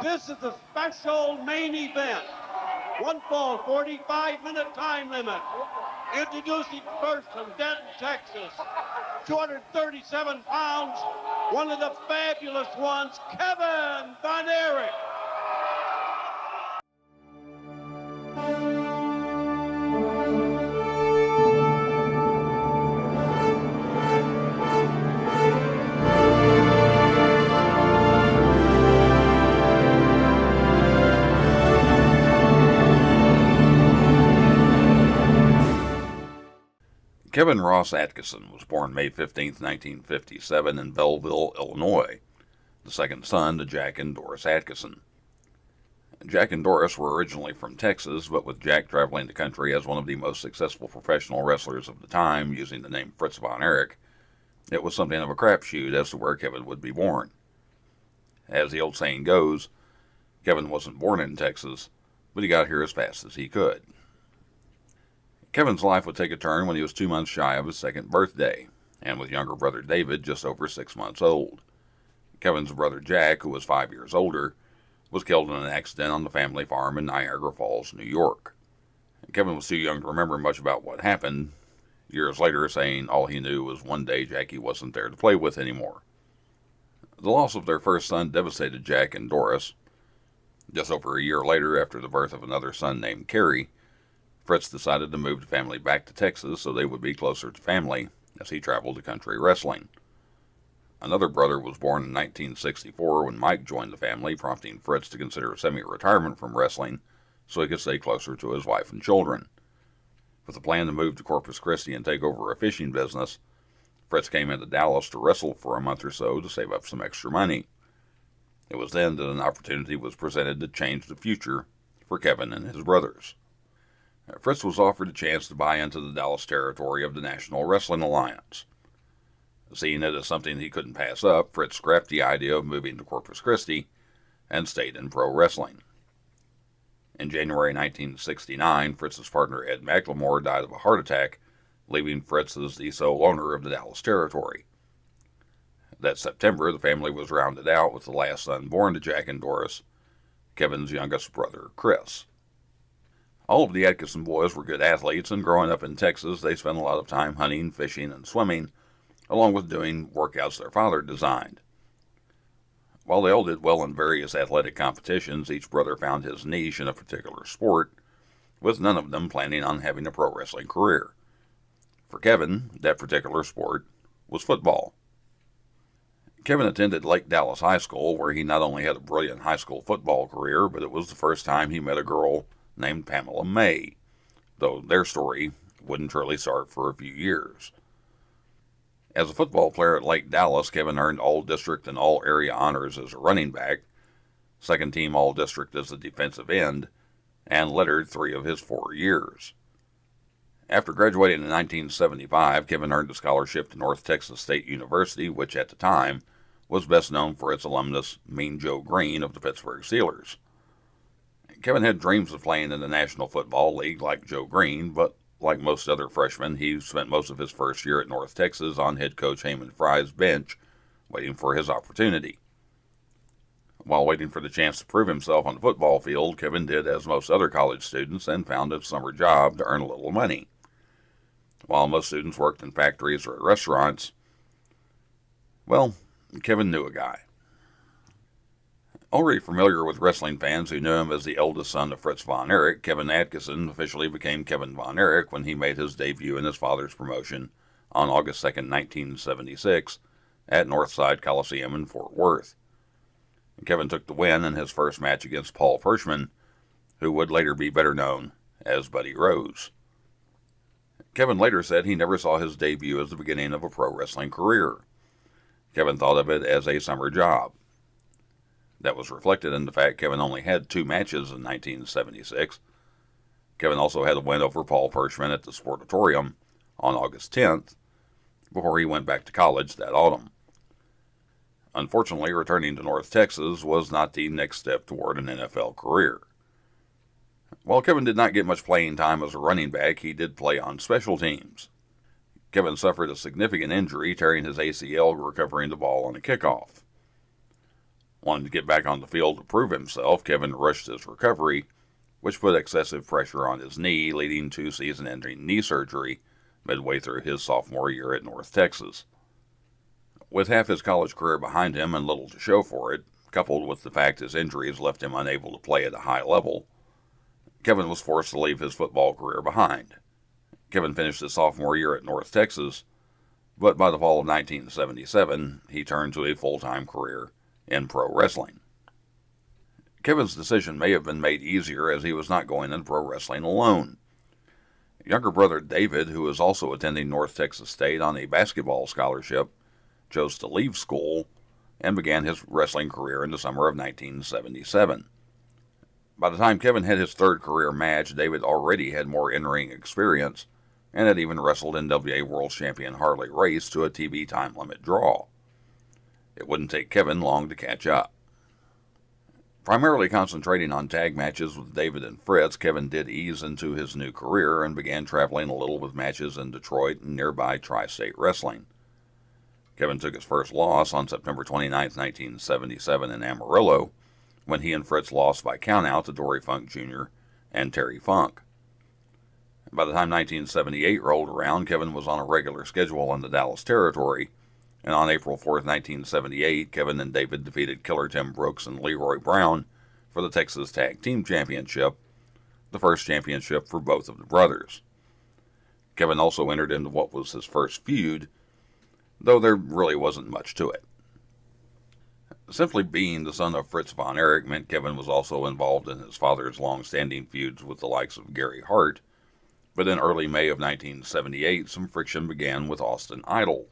This is the special main event. One fall, 45-minute time limit. Introducing first from Denton, Texas. 237 pounds, one of the fabulous ones, Kevin Von Erich. Kevin Ross Atkinson was born May 15, 1957 in Belleville, Illinois, the second son to Jack and Doris Atkinson. Jack and Doris were originally from Texas, but with Jack traveling the country as one of the most successful professional wrestlers of the time using the name Fritz Von Erich, it was something of a crapshoot as to where Kevin would be born. As the old saying goes, Kevin wasn't born in Texas, but he got here as fast as he could. Kevin's life would take a turn when he was 2 months shy of his second birthday, and with younger brother David just over 6 months old. Kevin's brother Jack, who was 5 years older, was killed in an accident on the family farm in Niagara Falls, New York. Kevin was too young to remember much about what happened, years later saying all he knew was one day Jackie wasn't there to play with anymore. The loss of their first son devastated Jack and Doris. Just over a year later, after the birth of another son named Kerry, Fritz decided to move the family back to Texas so they would be closer to family as he traveled to country wrestling. Another brother was born in 1964 when Mike joined the family, prompting Fritz to consider semi-retirement from wrestling so he could stay closer to his wife and children. With a plan to move to Corpus Christi and take over a fishing business, Fritz came into Dallas to wrestle for a month or so to save up some extra money. It was then that an opportunity was presented to change the future for Kevin and his brothers. Fritz was offered a chance to buy into the Dallas territory of the National Wrestling Alliance. Seeing it as something he couldn't pass up, Fritz scrapped the idea of moving to Corpus Christi and stayed in pro wrestling. In January 1969, Fritz's partner Ed McLemore died of a heart attack, leaving Fritz as the sole owner of the Dallas territory. That September, the family was rounded out with the last son born to Jack and Doris, Kevin's youngest brother, Chris. All of the Atkinson boys were good athletes, and growing up in Texas, they spent a lot of time hunting, fishing, and swimming, along with doing workouts their father designed. While they all did well in various athletic competitions, each brother found his niche in a particular sport, with none of them planning on having a pro wrestling career. For Kevin, that particular sport was football. Kevin attended Lake Dallas High School, where he not only had a brilliant high school football career, but it was the first time he met a girl named Pamela May, though their story wouldn't really start for a few years. As a football player at Lake Dallas, Kevin earned all-district and all-area honors as a running back, second-team all-district as a defensive end, and lettered 3 of his 4 years. After graduating in 1975, Kevin earned a scholarship to North Texas State University, which at the time was best known for its alumnus Mean Joe Green of the Pittsburgh Steelers. Kevin had dreams of playing in the National Football League like Joe Green, but like most other freshmen, he spent most of his first year at North Texas on head coach Heyman Fry's bench, waiting for his opportunity. While waiting for the chance to prove himself on the football field, Kevin did as most other college students and found a summer job to earn a little money. While most students worked in factories or at restaurants, well, Kevin knew a guy. Already familiar with wrestling fans who knew him as the eldest son of Fritz Von Erich, Kevin Atkinson officially became Kevin Von Erich when he made his debut in his father's promotion on August 2, 1976, at Northside Coliseum in Fort Worth. Kevin took the win in his first match against Paul Hirschman, who would later be better known as Buddy Rose. Kevin later said he never saw his debut as the beginning of a pro wrestling career. Kevin thought of it as a summer job. That was reflected in the fact Kevin only had 2 matches in 1976. Kevin also had a win over Paul Hirschman at the Sportatorium on August 10th, before he went back to college that autumn. Unfortunately, returning to North Texas was not the next step toward an NFL career. While Kevin did not get much playing time as a running back, he did play on special teams. Kevin suffered a significant injury, tearing his ACL recovering the ball on a kickoff. Wanting to get back on the field to prove himself, Kevin rushed his recovery, which put excessive pressure on his knee, leading to season-ending knee surgery midway through his sophomore year at North Texas. With half his college career behind him and little to show for it, coupled with the fact his injuries left him unable to play at a high level, Kevin was forced to leave his football career behind. Kevin finished his sophomore year at North Texas, but by the fall of 1977, he turned to a full-time career in pro wrestling. Kevin's decision may have been made easier as he was not going into pro wrestling alone. Younger brother David, who was also attending North Texas State on a basketball scholarship, chose to leave school and began his wrestling career in the summer of 1977. By the time Kevin had his third career match, David already had more in-ring experience and had even wrestled NWA World Champion Harley Race to a TV time limit draw. It wouldn't take Kevin long to catch up. Primarily concentrating on tag matches with David and Fritz, Kevin did ease into his new career and began traveling a little with matches in Detroit and nearby Tri-State Wrestling. Kevin took his first loss on September 29, 1977 in Amarillo, when he and Fritz lost by countout to Dory Funk Jr. and Terry Funk. By the time 1978 rolled around, Kevin was on a regular schedule in the Dallas territory, and on April 4, 1978, Kevin and David defeated Killer Tim Brooks and Leroy Brown for the Texas Tag Team Championship, the first championship for both of the brothers. Kevin also entered into what was his first feud, though there really wasn't much to it. Simply being the son of Fritz von Erich meant Kevin was also involved in his father's long-standing feuds with the likes of Gary Hart, but in early May of 1978, some friction began with Austin Idol.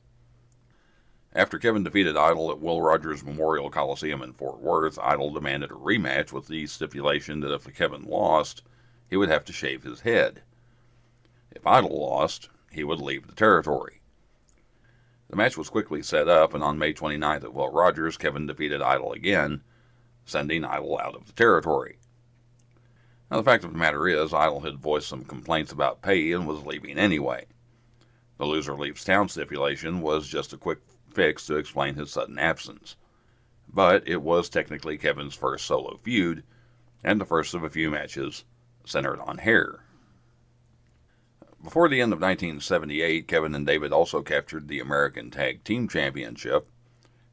After Kevin defeated Idol at Will Rogers Memorial Coliseum in Fort Worth, Idol demanded a rematch with the stipulation that if Kevin lost, he would have to shave his head. If Idol lost, he would leave the territory. The match was quickly set up, and on May 29th at Will Rogers, Kevin defeated Idol again, sending Idol out of the territory. Now, the fact of the matter is, Idol had voiced some complaints about pay and was leaving anyway. The loser leaves town stipulation was just a quick fix to explain his sudden absence. But it was technically Kevin's first solo feud, and the first of a few matches centered on hair. Before the end of 1978, Kevin and David also captured the American Tag Team Championship,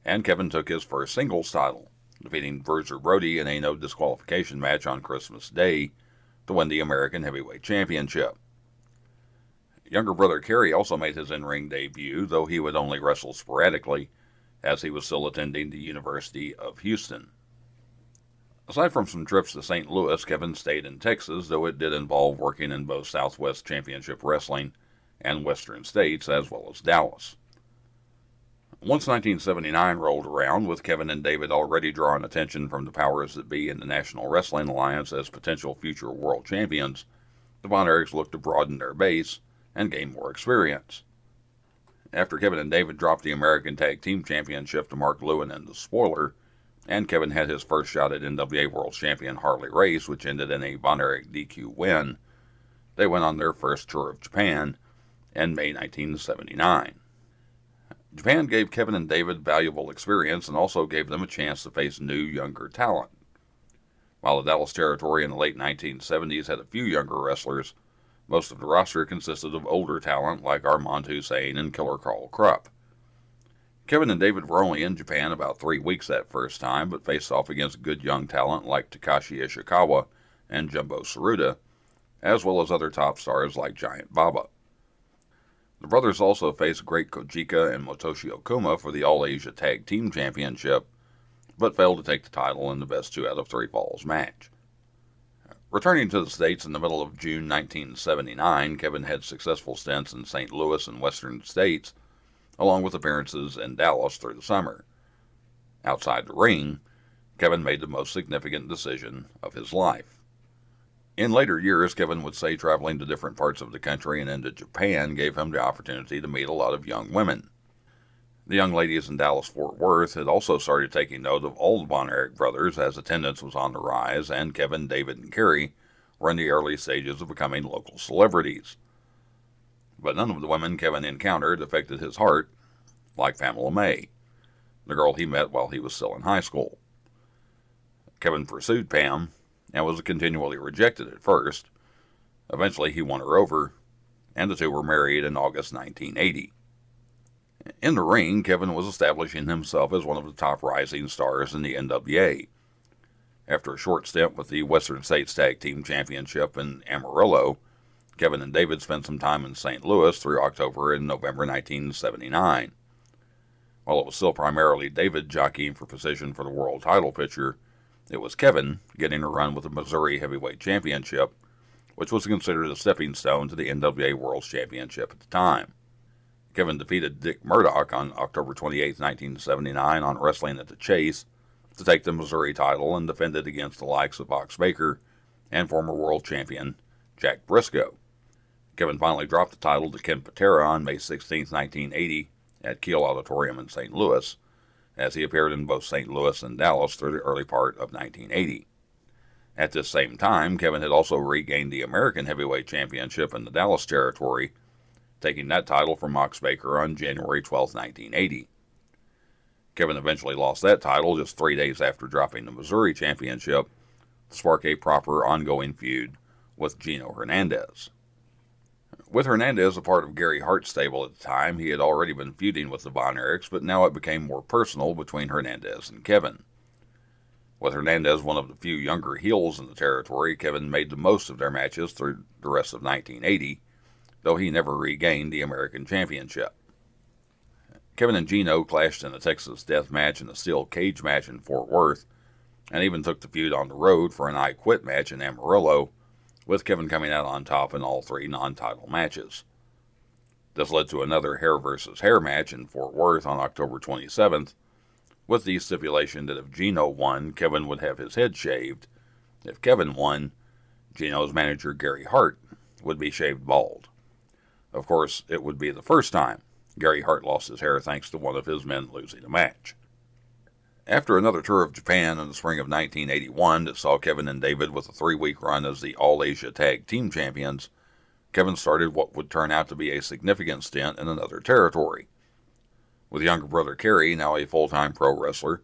and Kevin took his first singles title, defeating Verzer Brody in a no disqualification match on Christmas Day to win the American Heavyweight Championship. Younger brother Kerry also made his in-ring debut, though he would only wrestle sporadically, as he was still attending the University of Houston. Aside from some trips to St. Louis, Kevin stayed in Texas, though it did involve working in both Southwest Championship Wrestling and Western States, as well as Dallas. Once 1979 rolled around, with Kevin and David already drawing attention from the powers that be in the National Wrestling Alliance as potential future world champions, the Von Erichs looked to broaden their base and gain more experience. After Kevin and David dropped the American Tag Team Championship to Mark Lewin and the Spoiler, and Kevin had his first shot at NWA World Champion Harley Race, which ended in a Von Erich DQ win, they went on their first tour of Japan in May 1979. Japan gave Kevin and David valuable experience and also gave them a chance to face new, younger talent. While the Dallas territory in the late 1970s had a few younger wrestlers, most of the roster consisted of older talent like Armand Hussein and Killer Carl Krupp. Kevin and David were only in Japan about 3 weeks that first time, but faced off against good young talent like Takashi Ishikawa and Jumbo Tsuruta, as well as other top stars like Giant Baba. The brothers also faced Great Kojika and Motoshi Okuma for the All-Asia Tag Team Championship, but failed to take the title in the best 2 out of 3 falls match. Returning to the States in the middle of June 1979, Kevin had successful stints in St. Louis and Western States, along with appearances in Dallas through the summer. Outside the ring, Kevin made the most significant decision of his life. In later years, Kevin would say traveling to different parts of the country and into Japan gave him the opportunity to meet a lot of young women. The young ladies in Dallas-Fort Worth had also started taking note of all the Von Erich brothers as attendance was on the rise, and Kevin, David, and Kerry were in the early stages of becoming local celebrities. But none of the women Kevin encountered affected his heart, like Pamela May, the girl he met while he was still in high school. Kevin pursued Pam and was continually rejected at first. Eventually, he won her over, and the two were married in August 1980. In the ring, Kevin was establishing himself as one of the top rising stars in the NWA. After a short stint with the Western States Tag Team Championship in Amarillo, Kevin and David spent some time in St. Louis through October and November 1979. While it was still primarily David jockeying for position for the world title picture, it was Kevin getting a run with the Missouri Heavyweight Championship, which was considered a stepping stone to the NWA World Championship at the time. Kevin defeated Dick Murdoch on October 28, 1979 on Wrestling at the Chase to take the Missouri title and defend it against the likes of Box Baker and former world champion Jack Briscoe. Kevin finally dropped the title to Ken Patera on May 16, 1980 at Kiel Auditorium in St. Louis, as he appeared in both St. Louis and Dallas through the early part of 1980. At this same time, Kevin had also regained the American Heavyweight Championship in the Dallas territory, taking that title from Mox Baker on January 12, 1980. Kevin eventually lost that title just 3 days after dropping the Missouri Championship to spark a proper ongoing feud with Gino Hernandez. With Hernandez a part of Gary Hart's stable at the time, he had already been feuding with the Von Erichs, but now it became more personal between Hernandez and Kevin. With Hernandez one of the few younger heels in the territory, Kevin made the most of their matches through the rest of 1980, though he never regained the American Championship. Kevin and Gino clashed in a Texas death match and a steel cage match in Fort Worth, and even took the feud on the road for an I Quit match in Amarillo, with Kevin coming out on top in all three non-title matches. This led to another hair versus hair match in Fort Worth on October 27th, with the stipulation that if Gino won, Kevin would have his head shaved. If Kevin won, Gino's manager Gary Hart would be shaved bald. Of course, it would be the first time Gary Hart lost his hair thanks to one of his men losing a match. After another tour of Japan in the spring of 1981 that saw Kevin and David with a 3-week run as the All-Asia Tag Team Champions, Kevin started what would turn out to be a significant stint in another territory. With younger brother Kerry, now a full-time pro wrestler,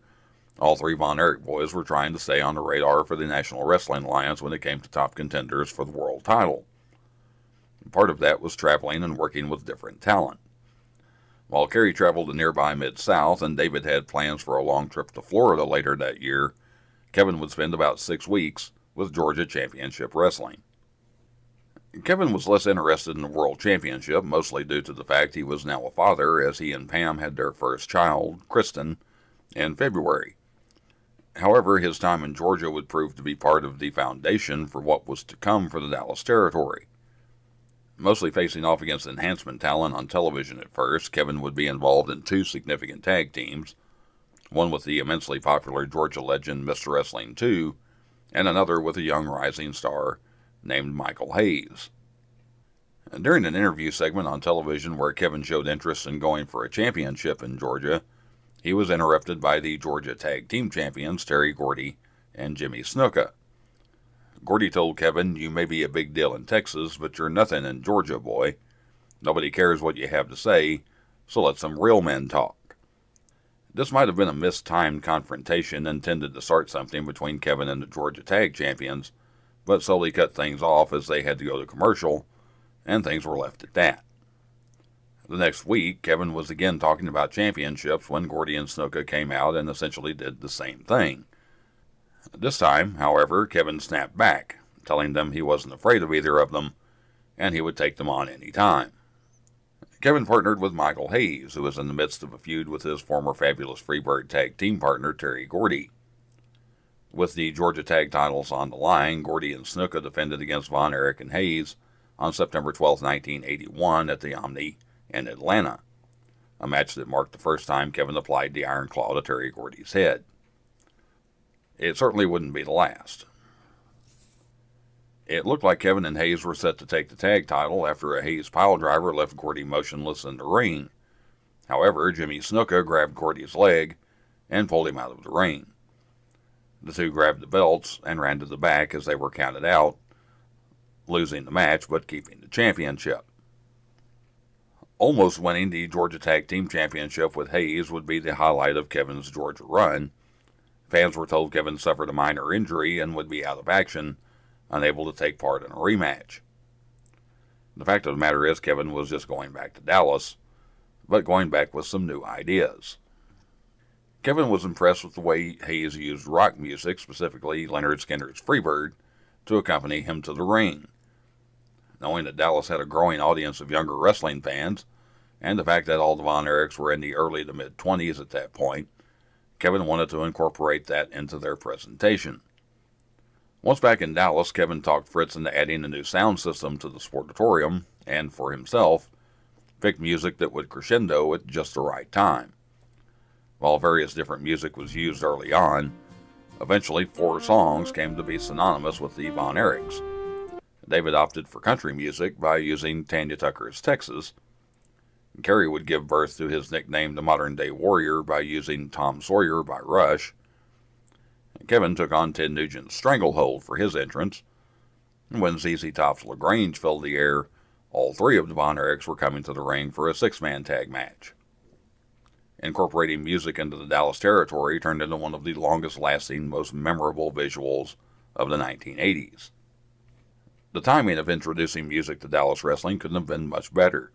all three Von Erich boys were trying to stay on the radar for the National Wrestling Alliance when it came to top contenders for the world title. Part of that was traveling and working with different talent. While Kerry traveled to nearby Mid-South and David had plans for a long trip to Florida later that year, Kevin would spend about 6 weeks with Georgia Championship Wrestling. Kevin was less interested in the World Championship, mostly due to the fact he was now a father, as he and Pam had their first child, Kristen, in February. However, his time in Georgia would prove to be part of the foundation for what was to come for the Dallas territory. Mostly facing off against enhancement talent on television at first, Kevin would be involved in 2 significant tag teams, one with the immensely popular Georgia legend Mr. Wrestling 2, and another with a young rising star named Michael Hayes. During an interview segment on television where Kevin showed interest in going for a championship in Georgia, he was interrupted by the Georgia Tag Team Champions Terry Gordy and Jimmy Snuka. Gordy told Kevin, "You may be a big deal in Texas, but you're nothing in Georgia, boy. Nobody cares what you have to say, so let some real men talk." This might have been a mistimed confrontation intended to start something between Kevin and the Georgia Tag Champions, but slowly cut things off as they had to go to commercial, and things were left at that. The next week, Kevin was again talking about championships when Gordy and Snuka came out and essentially did the same thing. This time, however, Kevin snapped back, telling them he wasn't afraid of either of them, and he would take them on any time. Kevin partnered with Michael Hayes, who was in the midst of a feud with his former fabulous Freebird tag team partner, Terry Gordy. With the Georgia tag titles on the line, Gordy and Snuka defended against Von Erich and Hayes on September 12, 1981 at the Omni in Atlanta, a match that marked the first time Kevin applied the Iron Claw to Terry Gordy's head. It certainly wouldn't be the last. It looked like Kevin and Hayes were set to take the tag title after a Hayes piledriver left Gordy motionless in the ring. However, Jimmy Snuka grabbed Gordy's leg and pulled him out of the ring. The two grabbed the belts and ran to the back as they were counted out, losing the match but keeping the championship. Almost winning the Georgia Tag Team Championship with Hayes would be the highlight of Kevin's Georgia run, Fans were told Kevin suffered a minor injury and would be out of action, unable to take part in a rematch. The fact of the matter is Kevin was just going back to Dallas, but going back with some new ideas. Kevin was impressed with the way Hayes used rock music, specifically Leonard Skinner's Freebird, to accompany him to the ring. Knowing that Dallas had a growing audience of younger wrestling fans, and the fact that all the Von Erichs were in the early to mid-20s at that point, Kevin wanted to incorporate that into their presentation. Once back in Dallas, Kevin talked Fritz into adding a new sound system to the Sportatorium, and for himself, picked music that would crescendo at just the right time. While various different music was used early on, eventually 4 songs came to be synonymous with the Von Erichs. David opted for country music by using Tanya Tucker's Texas. Kerry would give birth to his nickname the Modern Day Warrior by using Tom Sawyer by Rush. Kevin took on Ted Nugent's Stranglehold for his entrance. And when ZZ Top's LaGrange filled the air, all 3 of the Von Erichs were coming to the ring for a 6-man tag match. Incorporating music into the Dallas territory turned into one of the longest-lasting, most memorable visuals of the 1980s. The timing of introducing music to Dallas wrestling couldn't have been much better.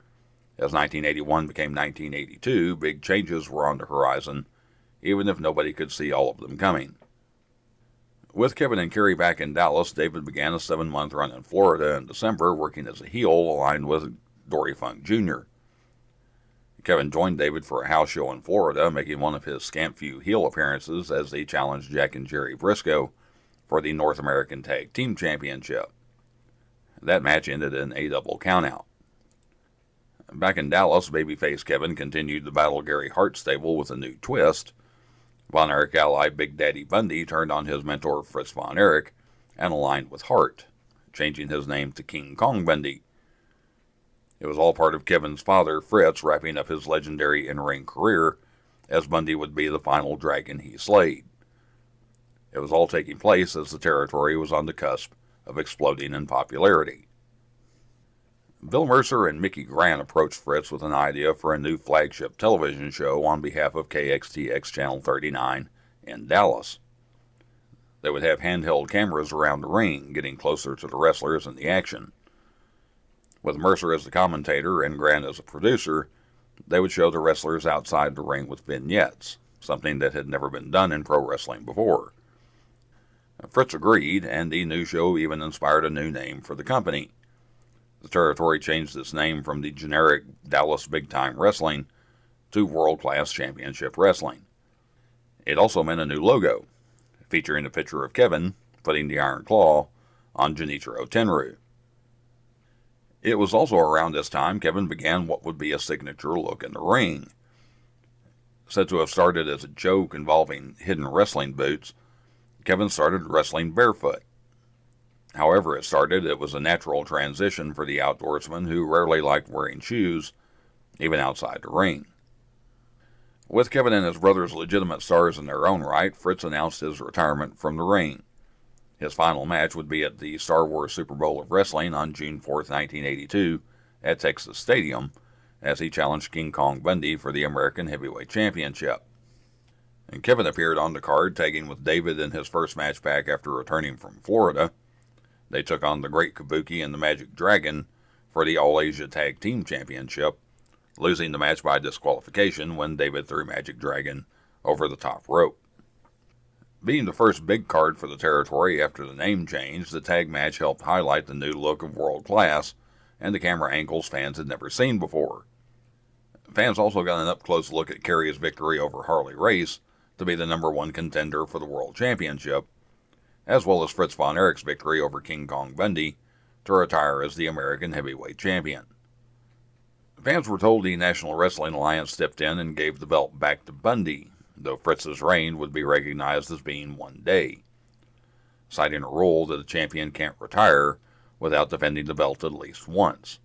As 1981 became 1982, big changes were on the horizon, even if nobody could see all of them coming. With Kevin and Kerry back in Dallas, David began a 7-month run in Florida in December, working as a heel aligned with Dory Funk Jr. Kevin joined David for a house show in Florida, making one of his scant few heel appearances as they challenged Jack and Jerry Briscoe for the North American Tag Team Championship. That match ended in a double countout. Back in Dallas, babyface Kevin continued to battle Gary Hart's stable with a new twist. Von Erich ally Big Daddy Bundy turned on his mentor Fritz Von Erich and aligned with Hart, changing his name to King Kong Bundy. It was all part of Kevin's father, Fritz, wrapping up his legendary in-ring career, as Bundy would be the final dragon he slayed. It was all taking place as the territory was on the cusp of exploding in popularity. Bill Mercer and Mickey Grant approached Fritz with an idea for a new flagship television show on behalf of KXTX Channel 39 in Dallas. They would have handheld cameras around the ring, getting closer to the wrestlers and the action. With Mercer as the commentator and Grant as a producer, they would show the wrestlers outside the ring with vignettes, something that had never been done in pro wrestling before. Fritz agreed, and the new show even inspired a new name for the company. The territory changed its name from the generic Dallas Big Time Wrestling to World Class Championship Wrestling. It also meant a new logo, featuring a picture of Kevin putting the Iron Claw on Genichiro Tenryu. It was also around this time Kevin began what would be a signature look in the ring. Said to have started as a joke involving hidden wrestling boots, Kevin started wrestling barefoot. However it was a natural transition for the outdoorsman who rarely liked wearing shoes, even outside the ring. With Kevin and his brothers legitimate stars in their own right, Fritz announced his retirement from the ring. His final match would be at the Star Wars Super Bowl of Wrestling on June 4, 1982, at Texas Stadium, as he challenged King Kong Bundy for the American Heavyweight Championship. And Kevin appeared on the card, tagging with David in his first match back after returning from Florida. They took on the Great Kabuki and the Magic Dragon for the All-Asia Tag Team Championship, losing the match by disqualification when David threw Magic Dragon over the top rope. Being the first big card for the territory after the name change, the tag match helped highlight the new look of World Class and the camera angles fans had never seen before. Fans also got an up-close look at Kerry's victory over Harley Race to be the #1 contender for the World Championship, as well as Fritz Von Erich's victory over King Kong Bundy to retire as the American Heavyweight Champion. Fans were told the National Wrestling Alliance stepped in and gave the belt back to Bundy, though Fritz's reign would be recognized as being 1 day, citing a rule that a champion can't retire without defending the belt at least once.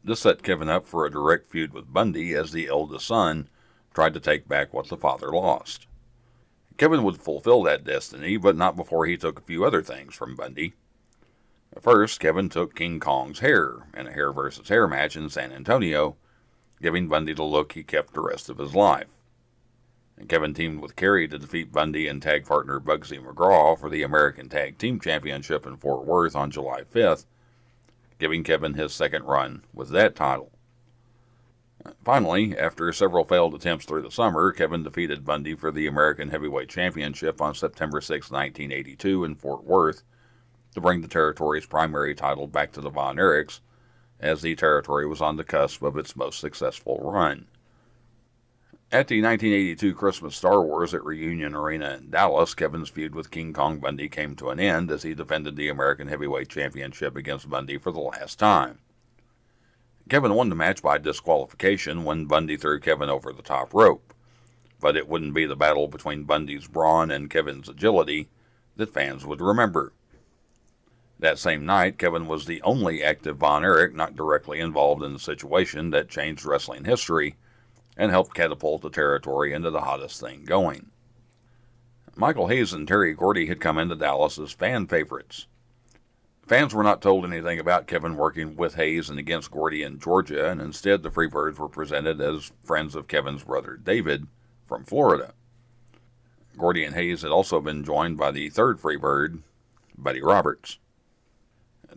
This set Kevin up for a direct feud with Bundy as the eldest son tried to take back what the father lost. Kevin would fulfill that destiny, but not before he took a few other things from Bundy. First, Kevin took King Kong's hair in a hair versus hair match in San Antonio, giving Bundy the look he kept the rest of his life. Kevin teamed with Kerry to defeat Bundy and tag partner Bugsy McGraw for the American Tag Team Championship in Fort Worth on July 5th, giving Kevin his second run with that title. Finally, after several failed attempts through the summer, Kevin defeated Bundy for the American Heavyweight Championship on September 6, 1982 in Fort Worth to bring the territory's primary title back to the Von Erichs, as the territory was on the cusp of its most successful run. At the 1982 Christmas Star Wars at Reunion Arena in Dallas, Kevin's feud with King Kong Bundy came to an end as he defended the American Heavyweight Championship against Bundy for the last time. Kevin won the match by disqualification when Bundy threw Kevin over the top rope, but it wouldn't be the battle between Bundy's brawn and Kevin's agility that fans would remember. That same night, Kevin was the only active Von Erich not directly involved in the situation that changed wrestling history and helped catapult the territory into the hottest thing going. Michael Hayes and Terry Gordy had come into Dallas as fan favorites. Fans were not told anything about Kevin working with Hayes and against Gordy in Georgia, and instead the Freebirds were presented as friends of Kevin's brother David from Florida. Gordy and Hayes had also been joined by the third Freebird, Buddy Roberts.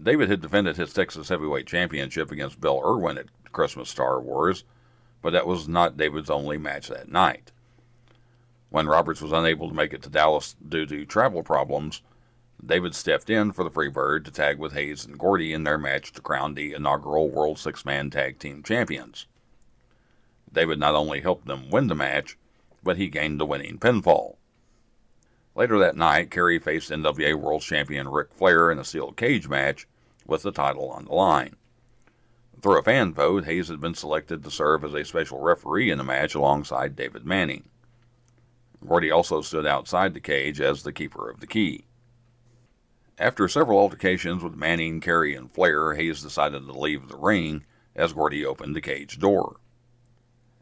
David had defended his Texas Heavyweight Championship against Bill Irwin at Christmas Star Wars, but that was not David's only match that night. When Roberts was unable to make it to Dallas due to travel problems, David stepped in for the Freebird to tag with Hayes and Gordy in their match to crown the inaugural World Six-Man Tag Team Champions. David not only helped them win the match, but he gained the winning pinfall. Later that night, Kerry faced NWA World Champion Ric Flair in a steel cage match with the title on the line. Through a fan vote, Hayes had been selected to serve as a special referee in the match alongside David Manning. Gordy also stood outside the cage as the keeper of the key. After several altercations with Manning, Kerry, and Flair, Hayes decided to leave the ring as Gordy opened the cage door.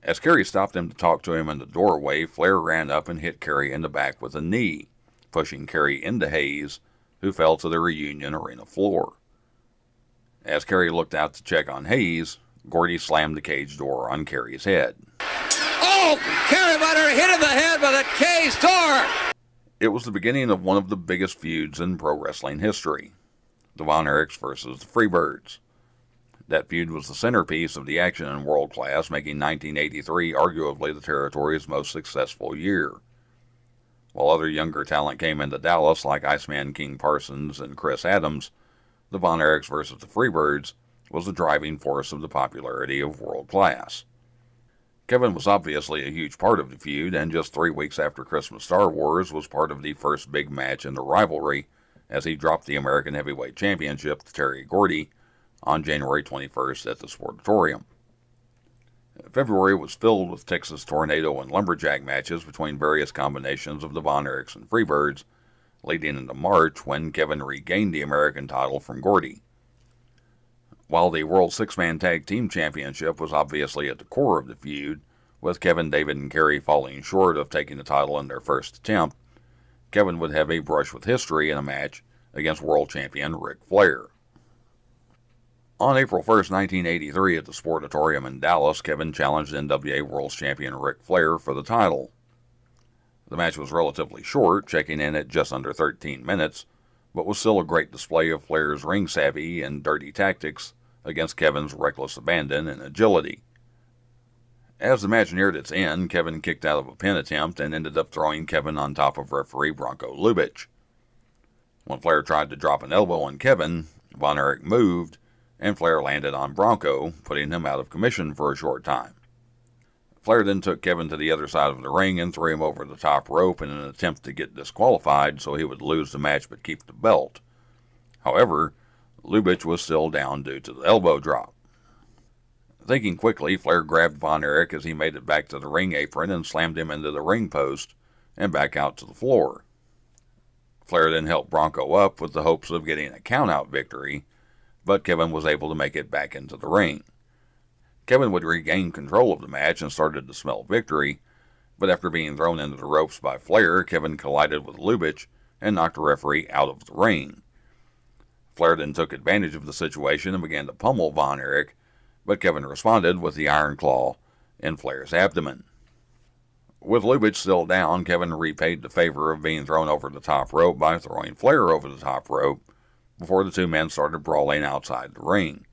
As Kerry stopped him to talk to him in the doorway, Flair ran up and hit Kerry in the back with a knee, pushing Kerry into Hayes, who fell to the Reunion Arena floor. As Kerry looked out to check on Hayes, Gordy slammed the cage door on Kerry's head. Oh, Kerry Butter hit in the head with a cage door! It was the beginning of one of the biggest feuds in pro wrestling history, the Von Erichs versus the Freebirds. That feud was the centerpiece of the action in World Class, making 1983 arguably the territory's most successful year. While other younger talent came into Dallas like Iceman King Parsons and Chris Adams, the Von Erichs versus the Freebirds was the driving force of the popularity of World Class. Kevin was obviously a huge part of the feud, and just 3 weeks after Christmas Star Wars was part of the first big match in the rivalry as he dropped the American Heavyweight Championship to Terry Gordy on January 21st at the Sportatorium. February was filled with Texas Tornado and Lumberjack matches between various combinations of the Von Erichs and Freebirds, leading into March when Kevin regained the American title from Gordy. While the World Six-Man Tag Team Championship was obviously at the core of the feud, with Kevin, David, and Kerry falling short of taking the title in their first attempt, Kevin would have a brush with history in a match against world champion Ric Flair. On April 1st, 1983, at the Sportatorium in Dallas, Kevin challenged NWA World Champion Ric Flair for the title. The match was relatively short, checking in at just under 13 minutes, but was still a great display of Flair's ring savvy and dirty tactics against Kevin's reckless abandon and agility. As the match neared its end, Kevin kicked out of a pin attempt and ended up throwing Kevin on top of referee Bronco Lubitsch. When Flair tried to drop an elbow on Kevin, Von Erich moved, and Flair landed on Bronco, putting him out of commission for a short time. Flair then took Kevin to the other side of the ring and threw him over the top rope in an attempt to get disqualified so he would lose the match but keep the belt. However, Lubitsch was still down due to the elbow drop. Thinking quickly, Flair grabbed Von Erich as he made it back to the ring apron and slammed him into the ring post and back out to the floor. Flair then helped Bronco up with the hopes of getting a count-out victory, but Kevin was able to make it back into the ring. Kevin would regain control of the match and started to smell victory, but after being thrown into the ropes by Flair, Kevin collided with Lubitsch and knocked the referee out of the ring. Flair then took advantage of the situation and began to pummel Von Erich, but Kevin responded with the Iron Claw in Flair's abdomen. With Lubitsch still down, Kevin repaid the favor of being thrown over the top rope by throwing Flair over the top rope before the two men started brawling outside the ring.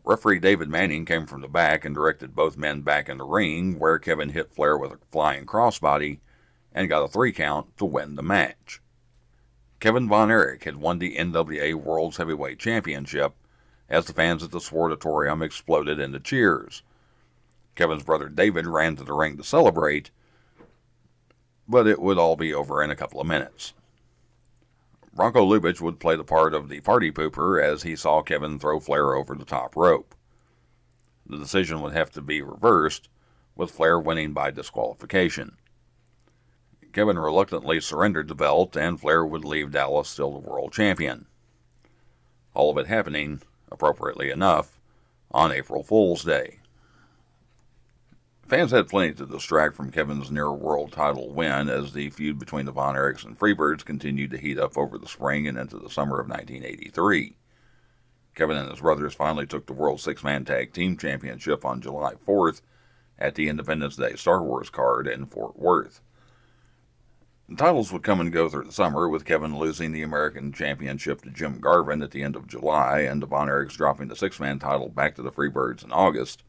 Referee David Manning came from the back and directed both men back in the ring, where Kevin hit Flair with a flying crossbody and got a 3 count to win the match. Kevin Von Erich had won the NWA World's Heavyweight Championship as the fans at the Sportatorium exploded into cheers. Kevin's brother David ran to the ring to celebrate, but it would all be over in a couple of minutes. Bronco Lubitsch would play the part of the party pooper as he saw Kevin throw Flair over the top rope. The decision would have to be reversed, with Flair winning by disqualification. Kevin reluctantly surrendered the belt, and Flair would leave Dallas still the world champion. All of it happening, appropriately enough, on April Fool's Day. Fans had plenty to distract from Kevin's near world title win as the feud between the Von Erichs and Freebirds continued to heat up over the spring and into the summer of 1983. Kevin and his brothers finally took the World Six-Man Tag Team Championship on July 4th at the Independence Day Star Wars card in Fort Worth. The titles would come and go through the summer, with Kevin losing the American Championship to Jim Garvin at the end of July, and the Von Erichs dropping the six-man title back to the Freebirds in August.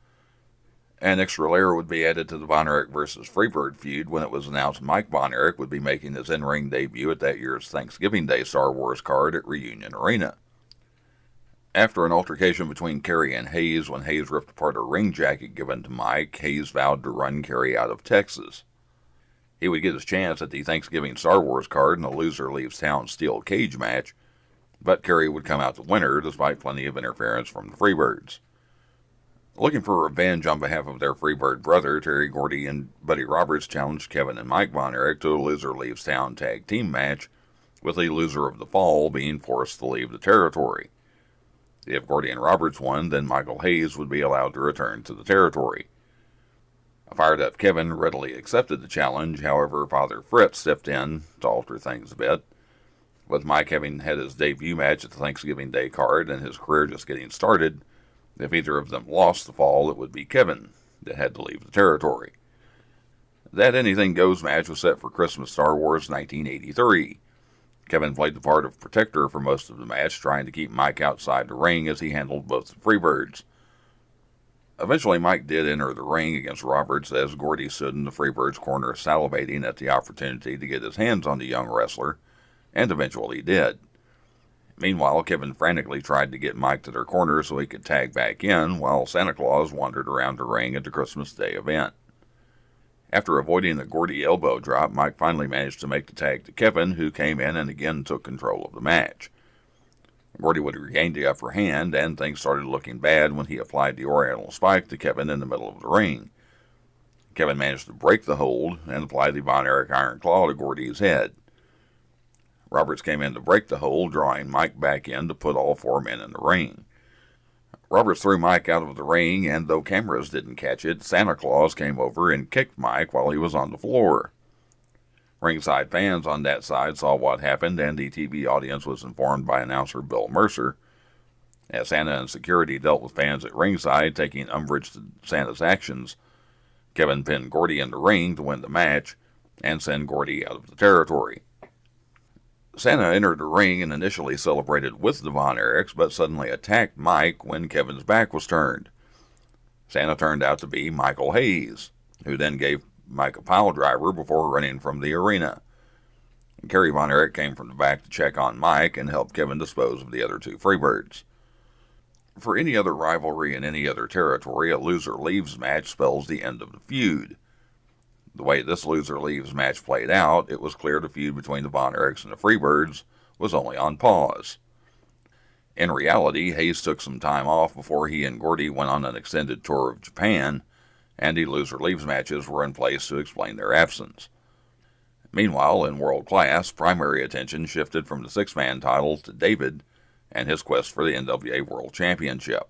An extra layer would be added to the Von Erich vs. Freebird feud when it was announced Mike Von Erich would be making his in-ring debut at that year's Thanksgiving Day Star Wars card at Reunion Arena. After an altercation between Kerry and Hayes, when Hayes ripped apart a ring jacket given to Mike, Hayes vowed to run Kerry out of Texas. He would get his chance at the Thanksgiving Star Wars card in a loser leaves town steel cage match, but Kerry would come out the winner despite plenty of interference from the Freebirds. Looking for revenge on behalf of their Freebird brother, Terry Gordy and Buddy Roberts challenged Kevin and Mike Von Erich to a loser leaves town tag team match, with the loser of the fall being forced to leave the territory. If Gordy and Roberts won, then Michael Hayes would be allowed to return to the territory. A fired-up Kevin readily accepted the challenge. However, Father Fritz stepped in to alter things a bit. With Mike having had his debut match at the Thanksgiving Day card and his career just getting started, if either of them lost the fall, it would be Kevin that had to leave the territory. That Anything Goes match was set for Christmas Star Wars 1983. Kevin played the part of protector for most of the match, trying to keep Mike outside the ring as he handled both the Freebirds. Eventually, Mike did enter the ring against Roberts as Gordy stood in the Freebirds' corner salivating at the opportunity to get his hands on the young wrestler, and eventually did. Meanwhile, Kevin frantically tried to get Mike to their corner so he could tag back in, while Santa Claus wandered around the ring at the Christmas Day event. After avoiding the Gordy elbow drop, Mike finally managed to make the tag to Kevin, who came in and again took control of the match. Gordy would regain the upper hand, and things started looking bad when he applied the Oriental Spike to Kevin in the middle of the ring. Kevin managed to break the hold and apply the Von Erich Iron Claw to Gordy's head. Roberts came in to break the hold, drawing Mike back in to put all four men in the ring. Roberts threw Mike out of the ring, and though cameras didn't catch it, Santa Claus came over and kicked Mike while he was on the floor. Ringside fans on that side saw what happened, and the TV audience was informed by announcer Bill Mercer. As Santa and security dealt with fans at ringside taking umbrage to Santa's actions, Kevin pinned Gordy in the ring to win the match and send Gordy out of the territory. Santa entered the ring and initially celebrated with the Von Erichs, but suddenly attacked Mike when Kevin's back was turned. Santa turned out to be Michael Hayes, who then gave Mike a pile driver before running from the arena. Kerry Von Erich came from the back to check on Mike and help Kevin dispose of the other two Freebirds. For any other rivalry in any other territory, a loser leaves match spells the end of the feud. The way this loser leaves match played out, it was clear the feud between the Von Erichs and the Freebirds was only on pause. In reality, Hayes took some time off before he and Gordy went on an extended tour of Japan, and the loser leaves matches were in place to explain their absence. Meanwhile, in World Class, primary attention shifted from the six-man title to David and his quest for the NWA World Championship.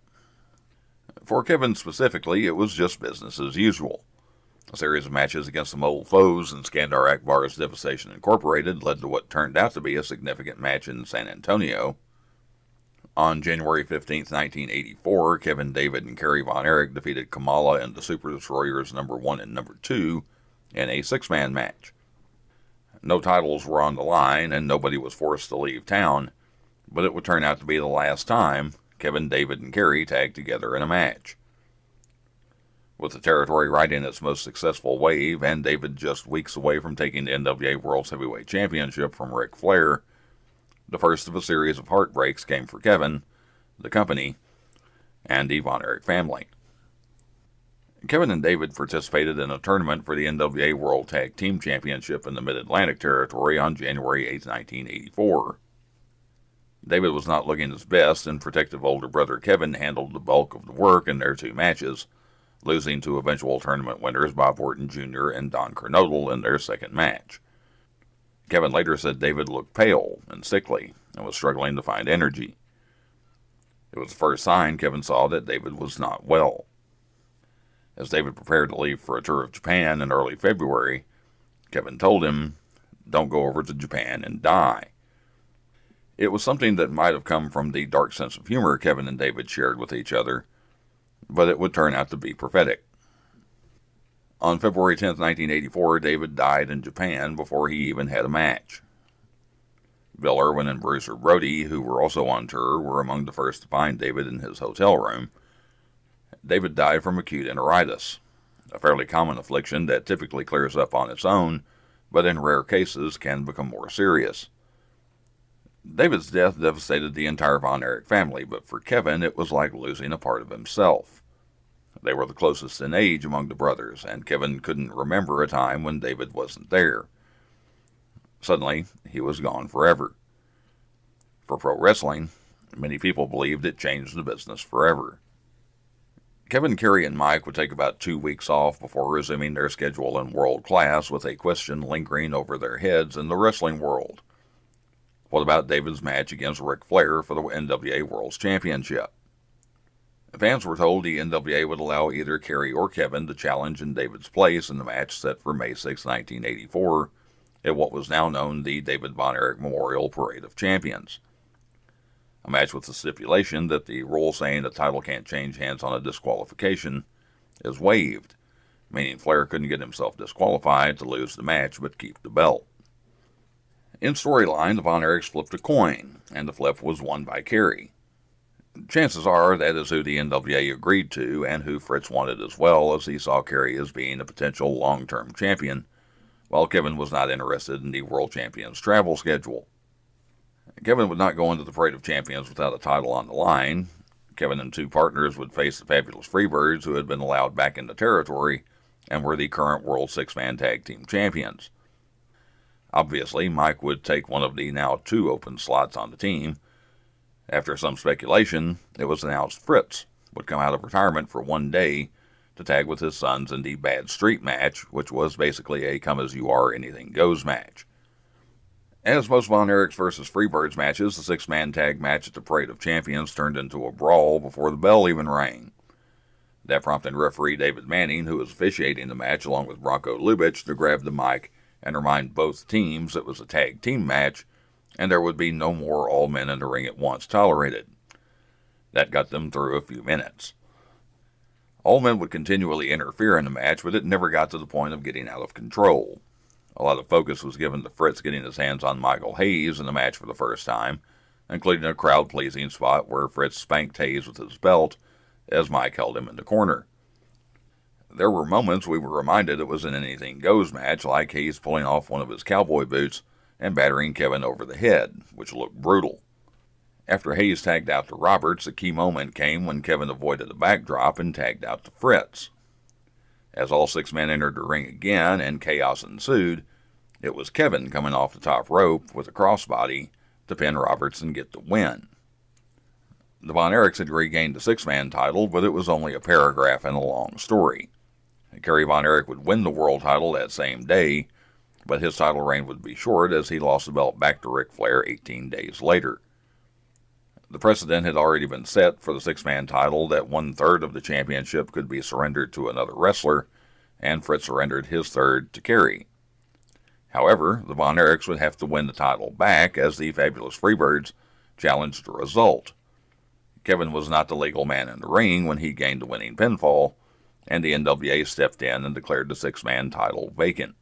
For Kevin specifically, it was just business as usual. A series of matches against some old foes and Skandar Akbar's Devastation Incorporated led to what turned out to be a significant match in San Antonio. On January 15, 1984, Kevin, David, and Kerry Von Erich defeated Kamala and the Super Destroyers No. 1 and No. 2 in a six-man match. No titles were on the line, and nobody was forced to leave town, but it would turn out to be the last time Kevin, David, and Kerry tagged together in a match. With the territory right in its most successful wave, and David just weeks away from taking the NWA World's Heavyweight Championship from Ric Flair, the first of a series of heartbreaks came for Kevin, the company, and the Von Erich family. Kevin and David participated in a tournament for the NWA World Tag Team Championship in the Mid-Atlantic Territory on January 8, 1984. David was not looking his best, and protective older brother Kevin handled the bulk of the work in their two matches, losing to eventual tournament winners Bob Orton Jr. and Don Kernodle in their second match. Kevin later said David looked pale and sickly and was struggling to find energy. It was the first sign Kevin saw that David was not well. As David prepared to leave for a tour of Japan in early February, Kevin told him, "Don't go over to Japan and die." It was something that might have come from the dark sense of humor Kevin and David shared with each other, but it would turn out to be prophetic. On February 10, 1984, David died in Japan before he even had a match. Bill Irwin and Bruiser Brody, who were also on tour, were among the first to find David in his hotel room. David died from acute enteritis, a fairly common affliction that typically clears up on its own, but in rare cases can become more serious. David's death devastated the entire Von Erich family, but for Kevin it was like losing a part of himself. They were the closest in age among the brothers, and Kevin couldn't remember a time when David wasn't there. Suddenly, he was gone forever. For pro wrestling, many people believed it changed the business forever. Kevin, Kerry, and Mike would take about 2 weeks off before resuming their schedule in World Class, with a question lingering over their heads in the wrestling world. What about David's match against Ric Flair for the NWA World's Championship? Fans were told the NWA would allow either Kerry or Kevin to challenge in David's place in the match set for May 6, 1984, at what was now known the David Von Erich Memorial Parade of Champions. A match with the stipulation that the rule saying the title can't change hands on a disqualification is waived, meaning Flair couldn't get himself disqualified to lose the match but keep the belt. In storyline, the Von Erichs flipped a coin, and the flip was won by Kerry. Chances are that is who the NWA agreed to, and who Fritz wanted as well, as he saw Kerry as being a potential long-term champion, while Kevin was not interested in the World Champion's travel schedule. Kevin would not go into the Parade of Champions without a title on the line. Kevin and two partners would face the fabulous Freebirds, who had been allowed back into territory and were the current World Six-Man Tag Team Champions. Obviously, Mike would take one of the now 2 open slots on the team. After some speculation, it was announced Fritz would come out of retirement for 1 day to tag with his sons in the Bad Street match, which was basically a come-as-you-are, anything-goes match. As most Von Erichs vs. Freebirds matches, the 6-man tag match at the Parade of Champions turned into a brawl before the bell even rang. That prompted referee David Manning, who was officiating the match along with Bronco Lubitsch, to grab the mic and remind both teams it was a tag team match, and there would be no more all men in the ring at once tolerated. That got them through a few minutes. All men would continually interfere in the match, but it never got to the point of getting out of control. A lot of focus was given to Fritz getting his hands on Michael Hayes in the match for the first time, including a crowd-pleasing spot where Fritz spanked Hayes with his belt as Mike held him in the corner. There were moments we were reminded it was an anything-goes match, like Hayes pulling off one of his cowboy boots and battering Kevin over the head, which looked brutal. After Hayes tagged out to Roberts, a key moment came when Kevin avoided a backdrop and tagged out to Fritz. As all 6 men entered the ring again and chaos ensued, it was Kevin coming off the top rope with a crossbody to pin Roberts and get the win. The Von Erichs had regained the 6-man title, but it was only a paragraph in a long story. Kerry Von Erich would win the world title that same day, but his title reign would be short as he lost the belt back to Ric Flair 18 days later. The precedent had already been set for the 6-man title that 1/3 of the championship could be surrendered to another wrestler, and Fritz surrendered his third to Kerry. However, the Von Erichs would have to win the title back as the fabulous Freebirds challenged the result. Kevin was not the legal man in the ring when he gained the winning pinfall, and the NWA stepped in and declared the six-man title vacant.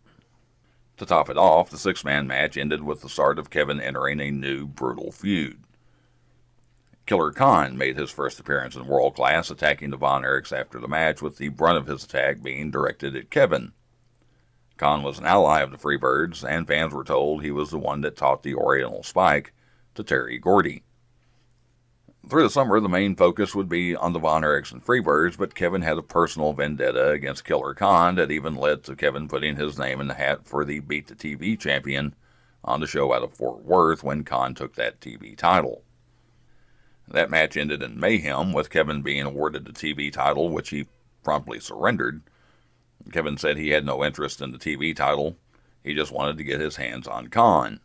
To top it off, the six-man match ended with the start of Kevin entering a new brutal feud. Killer Khan made his first appearance in World Class, attacking the Von Erichs after the match, with the brunt of his attack being directed at Kevin. Khan was an ally of the Freebirds, and fans were told he was the one that taught the Oriental Spike to Terry Gordy. Through the summer, the main focus would be on the Von Erichs and Freebirds, but Kevin had a personal vendetta against Killer Khan that even led to Kevin putting his name in the hat for the Beat the TV champion on the show out of Fort Worth when Khan took that TV title. That match ended in mayhem, with Kevin being awarded the TV title, which he promptly surrendered. Kevin said he had no interest in the TV title. He just wanted to get his hands on Khan.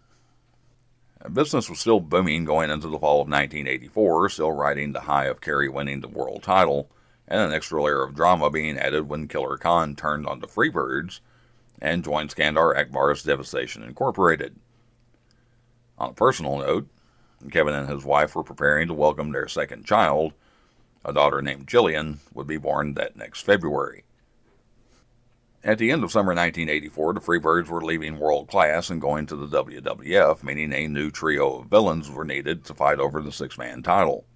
Business was still booming going into the fall of 1984, still riding the high of Kerry winning the world title, and an extra layer of drama being added when Killer Khan turned on the Freebirds and joined Skandar Akbar's Devastation Incorporated. On a personal note, Kevin and his wife were preparing to welcome their second child. A daughter named Jillian would be born that next February. At the end of summer 1984, the Freebirds were leaving World Class and going to the WWF, meaning a new trio of villains were needed to fight over the six-man title.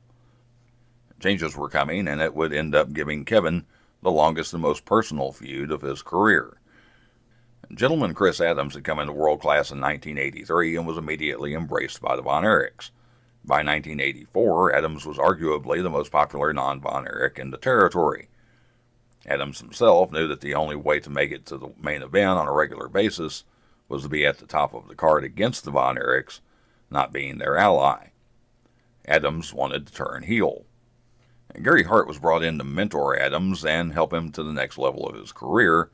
Changes were coming, and it would end up giving Kevin the longest and most personal feud of his career. Gentleman Chris Adams had come into World Class in 1983 and was immediately embraced by the Von Erichs. By 1984, Adams was arguably the most popular non-Von Erich in the territory. Adams himself knew that the only way to make it to the main event on a regular basis was to be at the top of the card against the Von Erichs, not being their ally. Adams wanted to turn heel. Gary Hart was brought in to mentor Adams and help him to the next level of his career,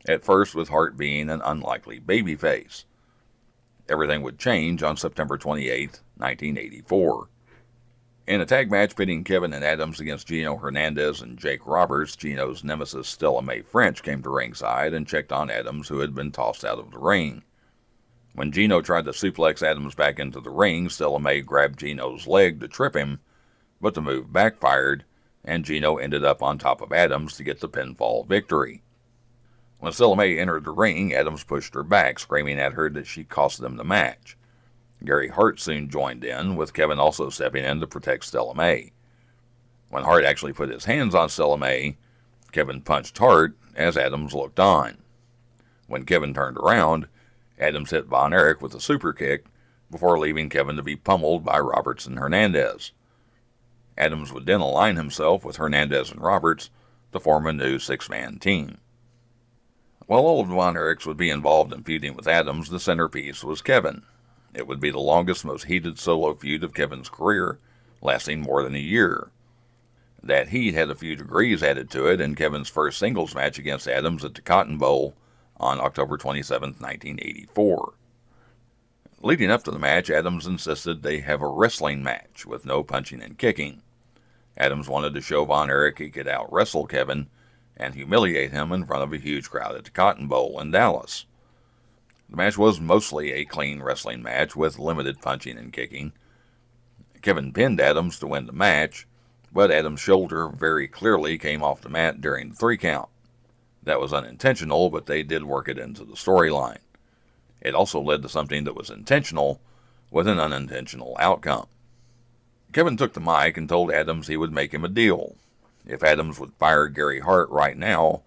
at first with Hart being an unlikely babyface. Everything would change on September 28, 1984. In a tag match pitting Kevin and Adams against Gino Hernandez and Jake Roberts, Gino's nemesis Stella Mae French came to ringside and checked on Adams, who had been tossed out of the ring. When Gino tried to suplex Adams back into the ring, Stella Mae grabbed Gino's leg to trip him, but the move backfired, and Gino ended up on top of Adams to get the pinfall victory. When Stella Mae entered the ring, Adams pushed her back, screaming at her that she cost them the match. Gary Hart soon joined in, with Kevin also stepping in to protect Stella Mae. When Hart actually put his hands on Stella Mae, Kevin punched Hart as Adams looked on. When Kevin turned around, Adams hit Von Erich with a super kick before leaving Kevin to be pummeled by Roberts and Hernandez. Adams would then align himself with Hernandez and Roberts to form a new six-man team. While all of the Von Erichs would be involved in feuding with Adams, the centerpiece was Kevin. It would be the longest, most heated solo feud of Kevin's career, lasting more than a year. That heat had a few degrees added to it in Kevin's first singles match against Adams at the Cotton Bowl on October 27, 1984. Leading up to the match, Adams insisted they have a wrestling match with no punching and kicking. Adams wanted to show Von Erich he could out-wrestle Kevin and humiliate him in front of a huge crowd at the Cotton Bowl in Dallas. The match was mostly a clean wrestling match with limited punching and kicking. Kevin pinned Adams to win the match, but Adams' shoulder very clearly came off the mat during the 3 count. That was unintentional, but they did work it into the storyline. It also led to something that was intentional with an unintentional outcome. Kevin took the mic and told Adams he would make him a deal. If Adams would fire Gary Hart right now,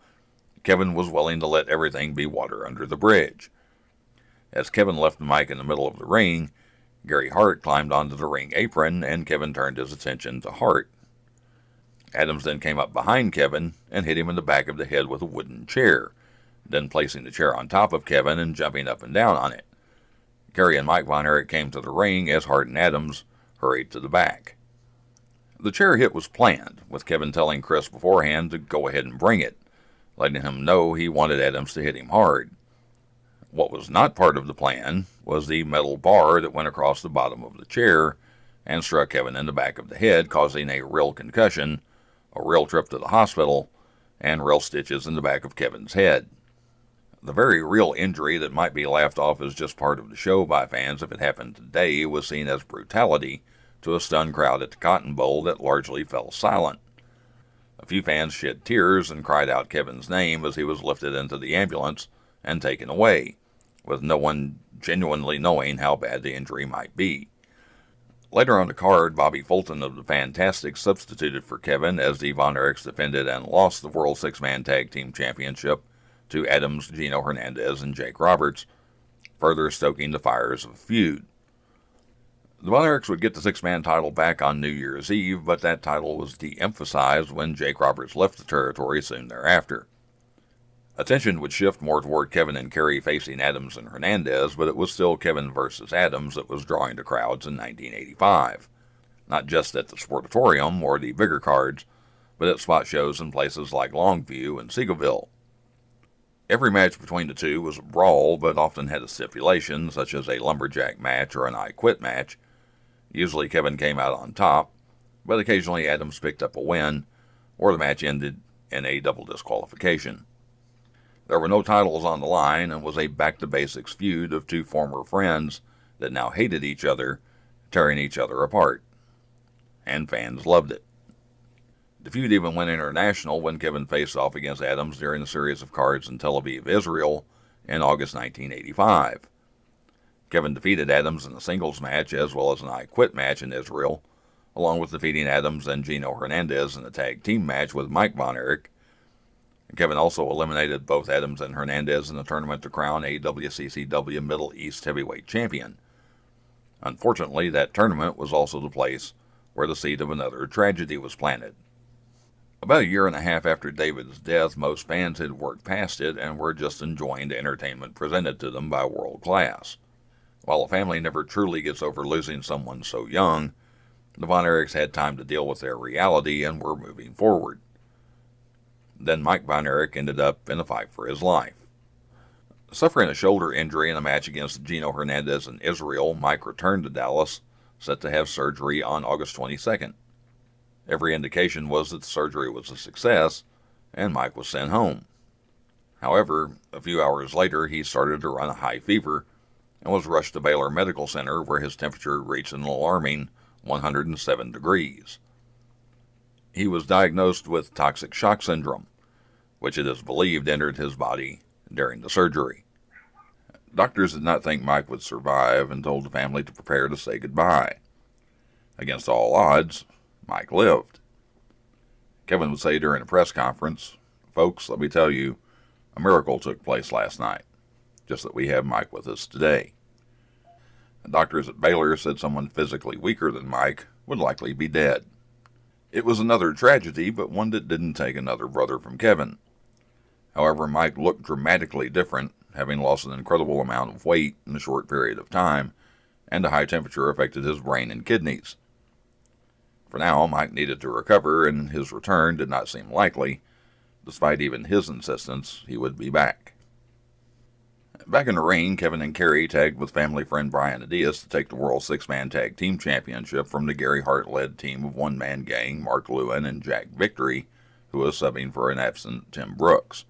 Kevin was willing to let everything be water under the bridge. As Kevin left the mic in the middle of the ring, Gary Hart climbed onto the ring apron, and Kevin turned his attention to Hart. Adams then came up behind Kevin and hit him in the back of the head with a wooden chair, then placing the chair on top of Kevin and jumping up and down on it. Gary and Mike Von Erich came to the ring as Hart and Adams hurried to the back. The chair hit was planned, with Kevin telling Chris beforehand to go ahead and bring it, letting him know he wanted Adams to hit him hard. What was not part of the plan was the metal bar that went across the bottom of the chair and struck Kevin in the back of the head, causing a real concussion, a real trip to the hospital, and real stitches in the back of Kevin's head. The very real injury that might be laughed off as just part of the show by fans if it happened today was seen as brutality to a stunned crowd at the Cotton Bowl that largely fell silent. A few fans shed tears and cried out Kevin's name as he was lifted into the ambulance and taken away, with no one genuinely knowing how bad the injury might be. Later on the card, Bobby Fulton of the Fantastics substituted for Kevin as the Von Erichs defended and lost the World Six-Man Tag Team Championship to Adams, Gino Hernandez, and Jake Roberts, further stoking the fires of a feud. The Von Erichs would get the six-man title back on New Year's Eve, but that title was de-emphasized when Jake Roberts left the territory soon thereafter. Attention would shift more toward Kevin and Kerry facing Adams and Hernandez, but it was still Kevin versus Adams that was drawing the crowds in 1985. Not just at the Sportatorium or the bigger cards, but at spot shows in places like Longview and Seagoville. Every match between the two was a brawl, but often had a stipulation, such as a lumberjack match or an I Quit match. Usually Kevin came out on top, but occasionally Adams picked up a win, or the match ended in a double disqualification. There were no titles on the line, and was a back-to-basics feud of two former friends that now hated each other, tearing each other apart. And fans loved it. The feud even went international when Kevin faced off against Adams during a series of cards in Tel Aviv, Israel, in August 1985. Kevin defeated Adams in a singles match as well as an I Quit match in Israel, along with defeating Adams and Gino Hernandez in a tag team match with Mike Von Erich. Kevin also eliminated both Adams and Hernandez in the tournament to crown a WCCW Middle East Heavyweight Champion. Unfortunately, that tournament was also the place where the seed of another tragedy was planted. About a year and a half after David's death, most fans had worked past it and were just enjoying the entertainment presented to them by World Class. While a family never truly gets over losing someone so young, the Von Erichs had time to deal with their reality and were moving forward. Then Mike Von Erich ended up in a fight for his life. Suffering a shoulder injury in a match against Gino Hernandez in Israel, Mike returned to Dallas, set to have surgery on August 22nd. Every indication was that the surgery was a success, and Mike was sent home. However, a few hours later, he started to run a high fever and was rushed to Baylor Medical Center, where his temperature reached an alarming 107 degrees. He was diagnosed with toxic shock syndrome, which it is believed entered his body during the surgery. Doctors did not think Mike would survive and told the family to prepare to say goodbye. Against all odds, Mike lived. Kevin would say during a press conference, "Folks, let me tell you, a miracle took place last night, just that we have Mike with us today." The doctors at Baylor said someone physically weaker than Mike would likely be dead. It was another tragedy, but one that didn't take another brother from Kevin. However, Mike looked dramatically different, having lost an incredible amount of weight in a short period of time, and a high temperature affected his brain and kidneys. For now, Mike needed to recover, and his return did not seem likely. Despite even his insistence, he would be back. Back in the ring, Kevin and Kerry tagged with family friend Brian Adias to take the World Six-Man Tag Team Championship from the Gary Hart-led team of one-man gang Mark Lewin and Jack Victory, who was subbing for an absent Tim Brooks.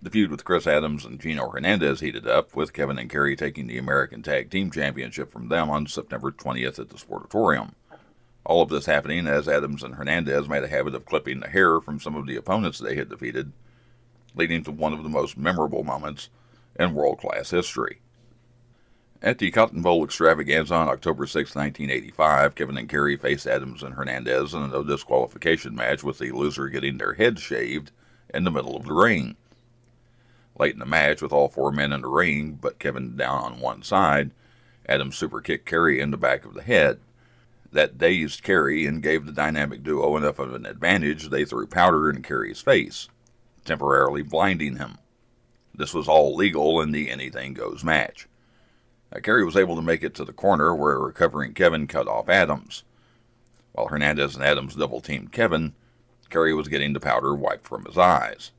The feud with Chris Adams and Gino Hernandez heated up, with Kevin and Kerry taking the American Tag Team Championship from them on September 20th at the Sportatorium. All of this happening as Adams and Hernandez made a habit of clipping the hair from some of the opponents they had defeated, leading to one of the most memorable moments in world-class history. At the Cotton Bowl extravaganza on October 6, 1985, Kevin and Kerry faced Adams and Hernandez in a no-disqualification match, with the loser getting their heads shaved in the middle of the ring. Late in the match, with all four men in the ring but Kevin down on one side, Adams superkicked Kerry in the back of the head. That dazed Kerry and gave the dynamic duo enough of an advantage they threw powder in Kerry's face, temporarily blinding him. This was all legal in the Anything Goes match. Kerry was able to make it to the corner where a recovering Kevin cut off Adams. While Hernandez and Adams double-teamed Kevin, Kerry was getting the powder wiped from his eyes.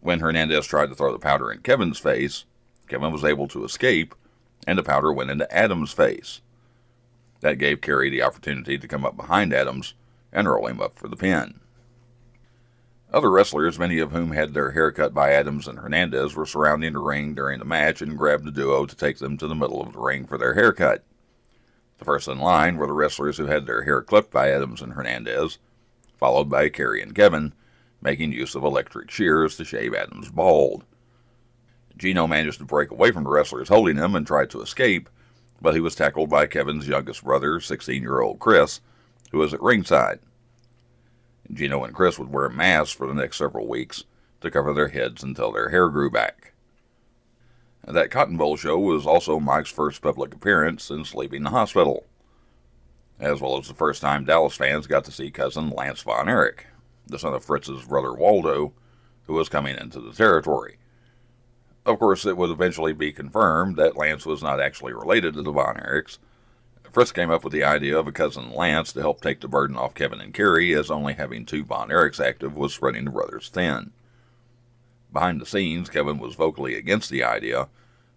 When Hernandez tried to throw the powder in Kevin's face, Kevin was able to escape, and the powder went into Adams' face. That gave Kerry the opportunity to come up behind Adams and roll him up for the pin. Other wrestlers, many of whom had their hair cut by Adams and Hernandez, were surrounding the ring during the match and grabbed the duo to take them to the middle of the ring for their haircut. The first in line were the wrestlers who had their hair clipped by Adams and Hernandez, followed by Kerry and Kevin, making use of electric shears to shave Adams bald. Gino managed to break away from the wrestlers holding him and tried to escape, but he was tackled by Kevin's youngest brother, 16-year-old Chris, who was at ringside. Gino and Chris would wear masks for the next several weeks to cover their heads until their hair grew back. That Cotton Bowl show was also Mike's first public appearance since leaving the hospital, as well as the first time Dallas fans got to see cousin Lance Von Erich, the son of Fritz's brother Waldo, who was coming into the territory. Of course, it would eventually be confirmed that Lance was not actually related to the Von Erichs. Fritz came up with the idea of a cousin Lance to help take the burden off Kevin and Kerry, as only having two Von Erichs active was spreading the brothers thin. Behind the scenes, Kevin was vocally against the idea,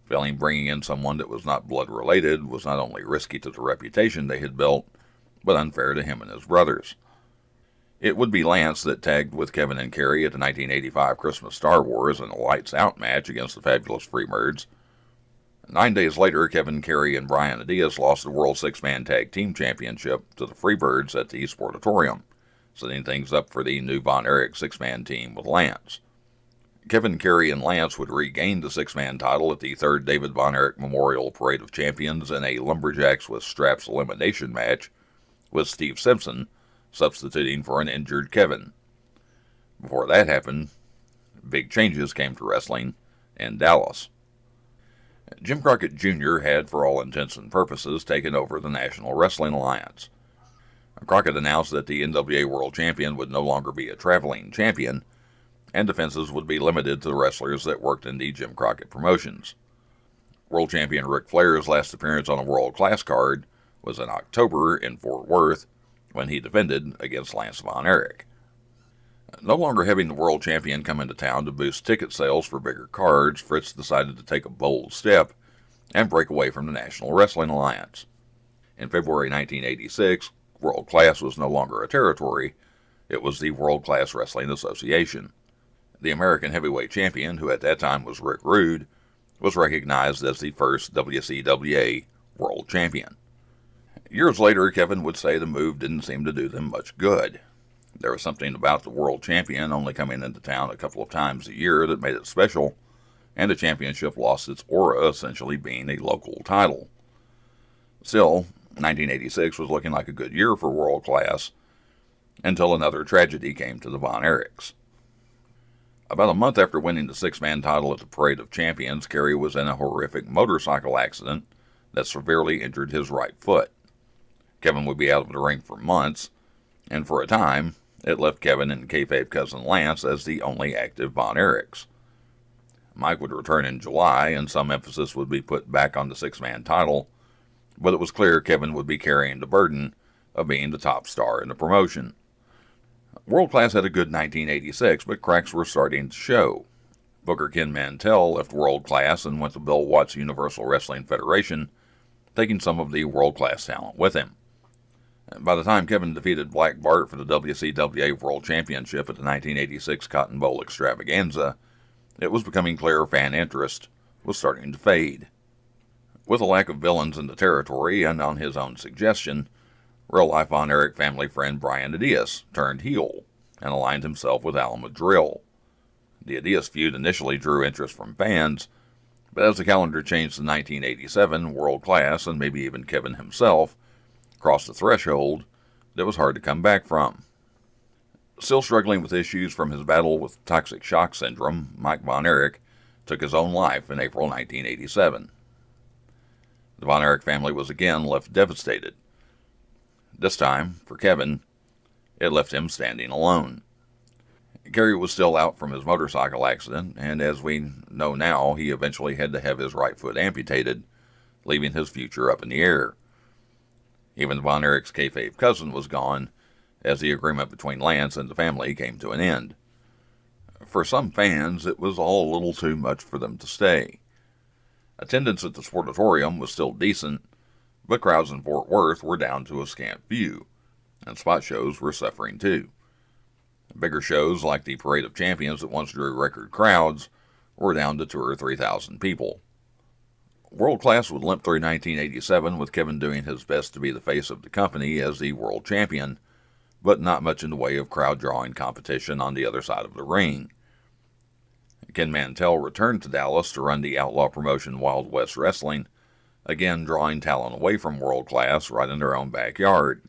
feeling bringing in someone that was not blood-related was not only risky to the reputation they had built, but unfair to him and his brothers. It would be Lance that tagged with Kevin and Kerry at the 1985 Christmas Star Wars in a lights-out match against the fabulous Freebirds. 9 days later, Kevin, Kerry, and Brian Adias lost the World Six-Man Tag Team Championship to the Freebirds at the Sportatorium, setting things up for the new Von Erich six-man team with Lance. Kevin, Kerry, and Lance would regain the six-man title at the third David Von Erich Memorial Parade of Champions in a Lumberjacks with Straps elimination match, with Steve Simpson substituting for an injured Kevin. Before that happened, big changes came to wrestling in Dallas. Jim Crockett Jr. had, for all intents and purposes, taken over the National Wrestling Alliance. Crockett announced that the NWA World Champion would no longer be a traveling champion, and defenses would be limited to the wrestlers that worked in the Jim Crockett promotions. World Champion Ric Flair's last appearance on a World Class card was in October in Fort Worth, when he defended against Lance Von Erich. No longer having the World Champion come into town to boost ticket sales for bigger cards, Fritz decided to take a bold step and break away from the National Wrestling Alliance. In February 1986, World Class was no longer a territory, it was the World Class Wrestling Association. The American Heavyweight Champion, who at that time was Rick Rude, was recognized as the first WCWA World Champion. Years later, Kevin would say the move didn't seem to do them much good. There was something about the World Champion only coming into town a couple of times a year that made it special, and the championship lost its aura, essentially being a local title. Still, 1986 was looking like a good year for World Class, until another tragedy came to the Von Erichs. About a month after winning the six-man title at the Parade of Champions, Kerry was in a horrific motorcycle accident that severely injured his right foot. Kevin would be out of the ring for months, and for a time, it left Kevin and kayfabe cousin Lance as the only active Von Erichs. Mike would return in July, and some emphasis would be put back on the six-man title, but it was clear Kevin would be carrying the burden of being the top star in the promotion. World Class had a good 1986, but cracks were starting to show. Booker Ken Mantell left World Class and went to Bill Watts' Universal Wrestling Federation, taking some of the World Class talent with him. By the time Kevin defeated Black Bart for the WCWA World Championship at the 1986 Cotton Bowl Extravaganza, it was becoming clear fan interest was starting to fade. With a lack of villains in the territory, and on his own suggestion, real-life Von Erich family friend Brian Adias turned heel and aligned himself with Alma Drill. The Adias feud initially drew interest from fans, but as the calendar changed to 1987, World Class, and maybe even Kevin himself, crossed a threshold that was hard to come back from. Still struggling with issues from his battle with toxic shock syndrome, Mike Von Erich took his own life in April 1987. The Von Erich family was again left devastated. This time, for Kevin, it left him standing alone. Kerry was still out from his motorcycle accident, and as we know now, he eventually had to have his right foot amputated, leaving his future up in the air. Even Von Erich's kayfabe cousin was gone, as the agreement between Lance and the family came to an end. For some fans, it was all a little too much for them to stay. Attendance at the Sportatorium was still decent, but crowds in Fort Worth were down to a scant few, and spot shows were suffering too. Bigger shows like the Parade of Champions that once drew record crowds were down to 2,000 or 3,000 people. World Class would limp through 1987 with Kevin doing his best to be the face of the company as the world champion, but not much in the way of crowd-drawing competition on the other side of the ring. Ken Mantell returned to Dallas to run the outlaw promotion Wild West Wrestling, again drawing talent away from World Class right in their own backyard.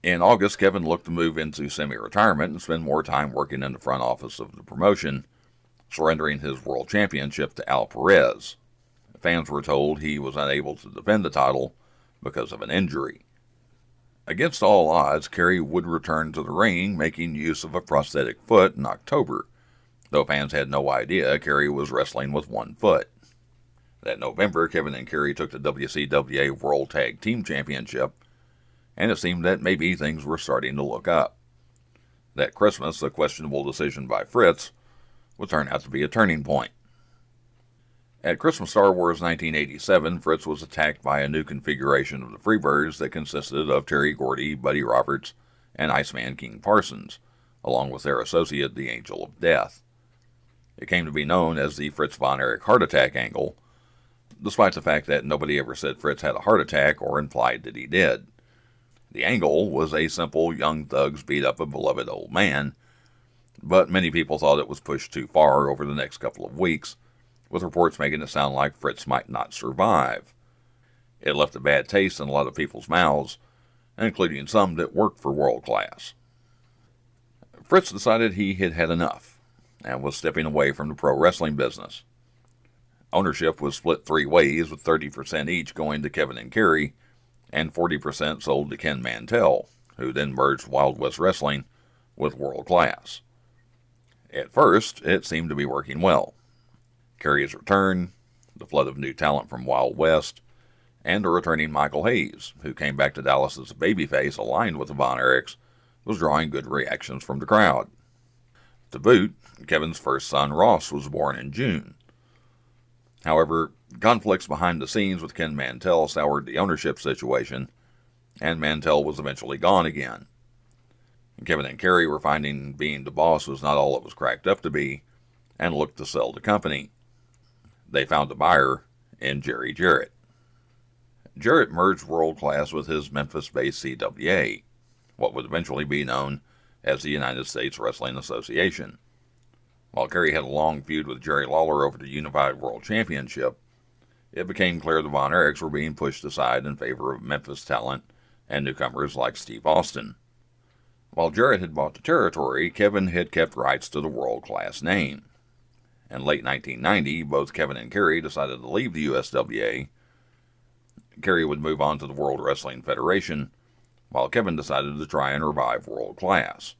In August, Kevin looked to move into semi-retirement and spend more time working in the front office of the promotion, surrendering his world championship to Al Perez. Fans were told he was unable to defend the title because of an injury. Against all odds, Kerry would return to the ring, making use of a prosthetic foot in October, though fans had no idea Kerry was wrestling with one foot. That November, Kevin and Kerry took the WCWA World Tag Team Championship, and it seemed that maybe things were starting to look up. That Christmas, a questionable decision by Fritz would turn out to be a turning point. At Christmas Star Wars 1987, Fritz was attacked by a new configuration of the Freebirds that consisted of Terry Gordy, Buddy Roberts, and Iceman King Parsons, along with their associate, the Angel of Death. It came to be known as the Fritz von Erich heart attack angle, despite the fact that nobody ever said Fritz had a heart attack or implied that he did. The angle was a simple young thugs beat up a beloved old man, but many people thought it was pushed too far over the next couple of weeks, with reports making it sound like Fritz might not survive. It left a bad taste in a lot of people's mouths, including some that worked for World Class. Fritz decided he had had enough, and was stepping away from the pro wrestling business. Ownership was split 3 ways, with 30% each going to Kevin and Kerry, and 40% sold to Ken Mantell, who then merged Wild West Wrestling with World Class. At first, it seemed to be working well. Kerry's return, the flood of new talent from Wild West, and a returning Michael Hayes, who came back to Dallas as a babyface aligned with the Von Erichs, was drawing good reactions from the crowd. To boot, Kevin's first son Ross was born in June. However, conflicts behind the scenes with Ken Mantell soured the ownership situation, and Mantell was eventually gone again. Kevin and Kerry were finding being the boss was not all it was cracked up to be, and looked to sell the company. They found a buyer in Jerry Jarrett. Jarrett merged World Class with his Memphis-based CWA, what would eventually be known as the United States Wrestling Association. While Kerry had a long feud with Jerry Lawler over the Unified World Championship, it became clear the Von Erichs were being pushed aside in favor of Memphis talent and newcomers like Steve Austin. While Jarrett had bought the territory, Kevin had kept rights to the World Class name. In late 1990, both Kevin and Kerry decided to leave the USWA. Kerry would move on to the World Wrestling Federation, while Kevin decided to try and revive World Class.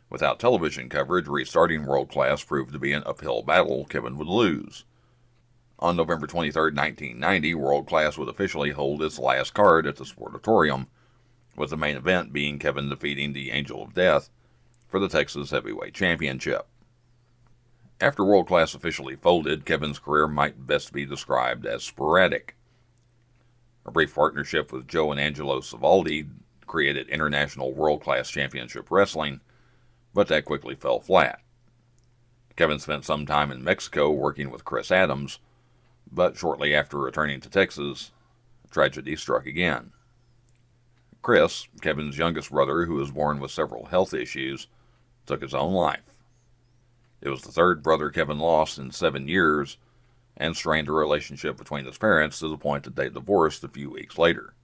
Without television coverage, restarting World Class proved to be an uphill battle Kevin would lose. On November 23, 1990, World Class would officially hold its last card at the Sportatorium, with the main event being Kevin defeating the Angel of Death for the Texas Heavyweight Championship. After World Class officially folded, Kevin's career might best be described as sporadic. A brief partnership with Joe and Angelo Savaldi created International World Class Championship Wrestling, but that quickly fell flat. Kevin spent some time in Mexico working with Chris Adams, but shortly after returning to Texas, tragedy struck again. Chris, Kevin's youngest brother, who was born with several health issues, took his own life. It was the third brother Kevin lost in 7 years, and strained the relationship between his parents to the point that they divorced a few weeks later.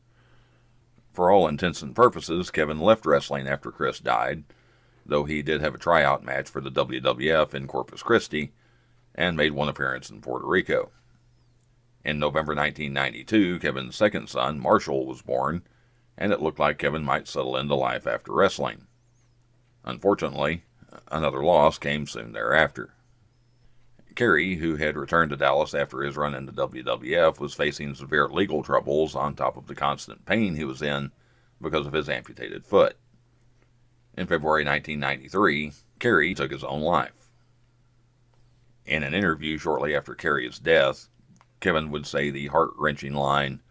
For all intents and purposes, Kevin left wrestling after Chris died, though he did have a tryout match for the WWF in Corpus Christi, and made one appearance in Puerto Rico. In November 1992, Kevin's second son, Marshall, was born, and it looked like Kevin might settle into life after wrestling. Unfortunately, another loss came soon thereafter. Kerry, who had returned to Dallas after his run in the WWF, was facing severe legal troubles on top of the constant pain he was in because of his amputated foot. In February 1993, Kerry took his own life. In an interview shortly after Kerry's death, Kevin would say the heart-wrenching line,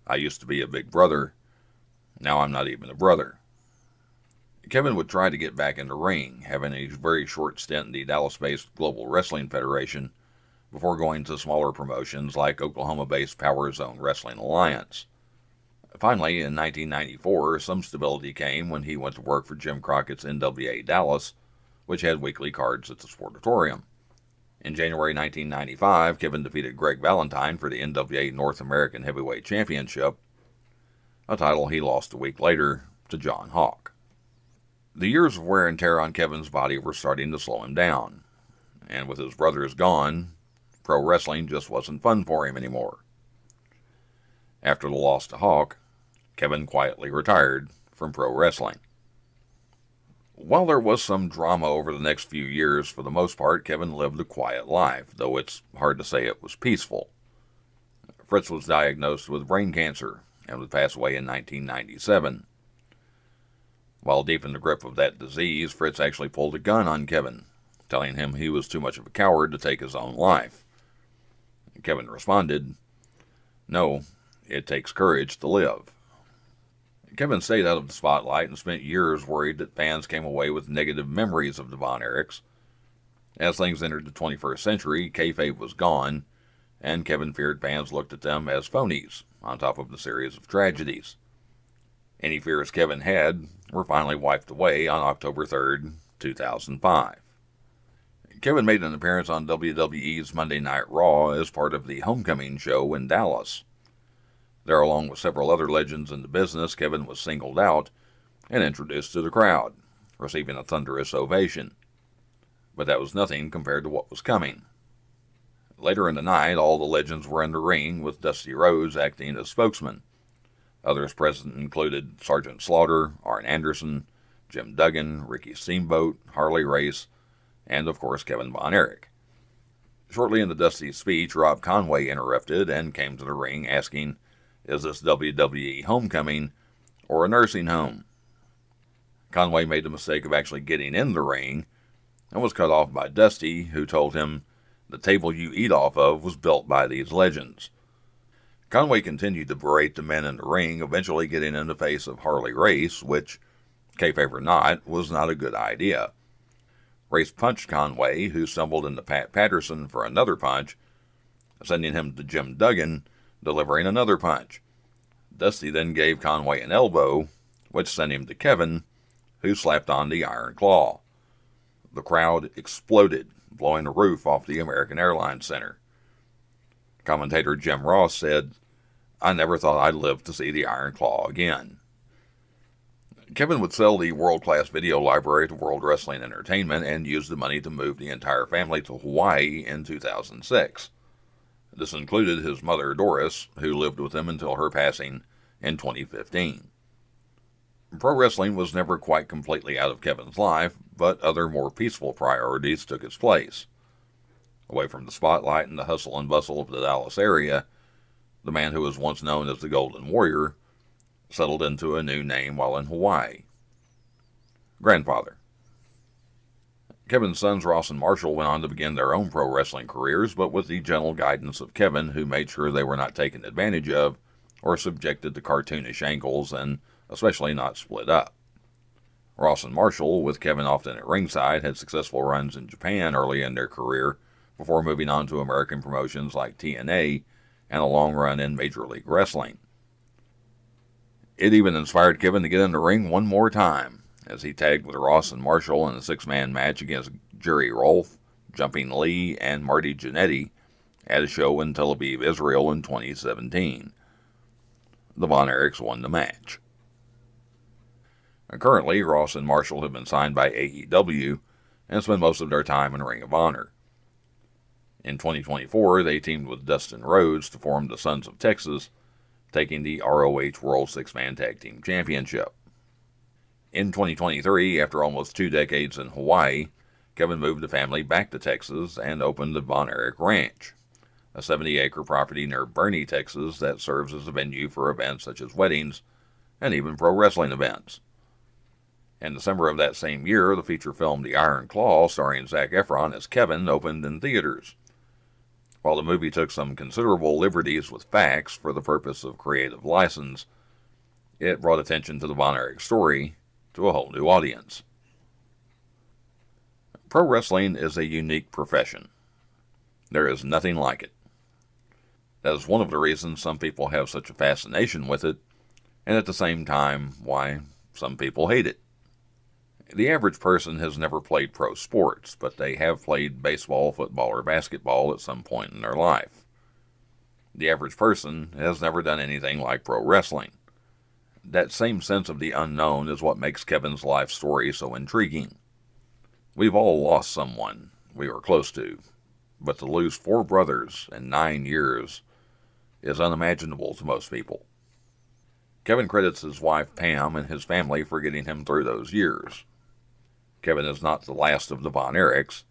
"I used to be a big brother, now I'm not even a brother." Kevin would try to get back in the ring, having a very short stint in the Dallas-based Global Wrestling Federation before going to smaller promotions like Oklahoma-based Power Zone Wrestling Alliance. Finally, in 1994, some stability came when he went to work for Jim Crockett's NWA Dallas, which had weekly cards at the Sportatorium. In January 1995, Kevin defeated Greg Valentine for the NWA North American Heavyweight Championship, a title he lost a week later to John Hawk. The years of wear and tear on Kevin's body were starting to slow him down, and with his brothers gone, pro wrestling just wasn't fun for him anymore. After the loss to Hawk, Kevin quietly retired from pro wrestling. While there was some drama over the next few years, for the most part, Kevin lived a quiet life, though it's hard to say it was peaceful. Fritz was diagnosed with brain cancer and would pass away in 1997. While deep in the grip of that disease, Fritz actually pulled a gun on Kevin, telling him he was too much of a coward to take his own life. Kevin responded, "No, it takes courage to live." Kevin stayed out of the spotlight and spent years worried that fans came away with negative memories of the Von Erichs. As things entered the 21st century, kayfabe was gone, and Kevin feared fans looked at them as phonies, on top of the series of tragedies. Any fears Kevin had were finally wiped away on October 3rd, 2005. Kevin made an appearance on WWE's Monday Night Raw as part of the Homecoming show in Dallas. There, along with several other legends in the business, Kevin was singled out and introduced to the crowd, receiving a thunderous ovation. But that was nothing compared to what was coming. Later in the night, all the legends were in the ring, with Dusty Rhodes acting as spokesman. Others present included Sergeant Slaughter, Arn Anderson, Jim Duggan, Ricky Steamboat, Harley Race, and of course Kevin Von Erich. Shortly into Dusty's speech, Rob Conway interrupted and came to the ring asking, "Is this WWE Homecoming or a nursing home?" Conway made the mistake of actually getting in the ring and was cut off by Dusty, who told him, "The table you eat off of was built by these legends." Conway continued to berate the men in the ring, eventually getting in the face of Harley Race, which, kayfabe or not, was not a good idea. Race punched Conway, who stumbled into Pat Patterson for another punch, sending him to Jim Duggan, delivering another punch. Dusty then gave Conway an elbow, which sent him to Kevin, who slapped on the Iron Claw. The crowd exploded, blowing the roof off the American Airlines Center. Commentator Jim Ross said, "I never thought I'd live to see the Iron Claw again." Kevin would sell the world-class video library to World Wrestling Entertainment and use the money to move the entire family to Hawaii in 2006. This included his mother, Doris, who lived with him until her passing in 2015. Pro wrestling was never quite completely out of Kevin's life, but other more peaceful priorities took its place. Away from the spotlight and the hustle and bustle of the Dallas area, the man who was once known as the Golden Warrior settled into a new name while in Hawaii. Grandfather. Kevin's sons Ross and Marshall went on to begin their own pro wrestling careers, but with the gentle guidance of Kevin, who made sure they were not taken advantage of or subjected to cartoonish angles, and especially not split up. Ross and Marshall, with Kevin often at ringside, had successful runs in Japan early in their career before moving on to American promotions like TNA and a long run in Major League Wrestling. It even inspired Kevin to get in the ring one more time, as he tagged with Ross and Marshall in a six-man match against Jerry Rolfe, Jumping Lee, and Marty Jannetty at a show in Tel Aviv, Israel in 2017. The Von Erichs won the match. Currently, Ross and Marshall have been signed by AEW and spend most of their time in Ring of Honor. In 2024, they teamed with Dustin Rhodes to form the Sons of Texas, taking the ROH World Six-Man Tag Team Championship. In 2023, after almost 2 decades in Hawaii, Kevin moved the family back to Texas and opened the Von Erich Ranch, a 70-acre property near Boerne, Texas that serves as a venue for events such as weddings and even pro wrestling events. In December of that same year, the feature film The Iron Claw, starring Zac Efron as Kevin, opened in theaters. While the movie took some considerable liberties with facts for the purpose of creative license, it brought attention to the Von Erich story to a whole new audience. Pro wrestling is a unique profession. There is nothing like it. That is one of the reasons some people have such a fascination with it, And at the same time, why some people hate it. The average person has never played pro sports, but they have played baseball, football, or basketball at some point in their life. The average person has never done anything like pro wrestling. That same sense of the unknown is what makes Kevin's life story so intriguing. We've all lost someone we were close to, but to lose 4 brothers in 9 years is unimaginable to most people. Kevin credits his wife Pam and his family for getting him through those years. Kevin is not the last of the Von Erichs,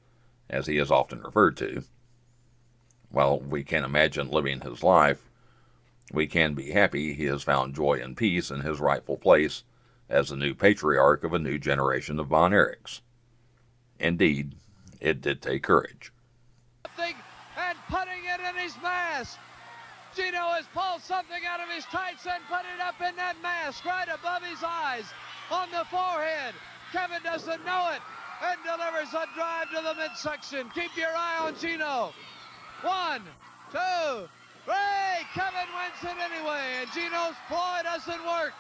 as he is often referred to. While we can't imagine living his life, we can be happy he has found joy and peace in his rightful place as the new patriarch of a new generation of Von Erichs. Indeed, it did take courage. And putting it in his mask. Gino has pulled something out of his tights and put it up in that mask right above his eyes on the forehead. Kevin doesn't know it and delivers a drive to the midsection. Keep your eye on Gino. 1, 2, 3. Kevin wins it anyway, and Gino's ploy doesn't work.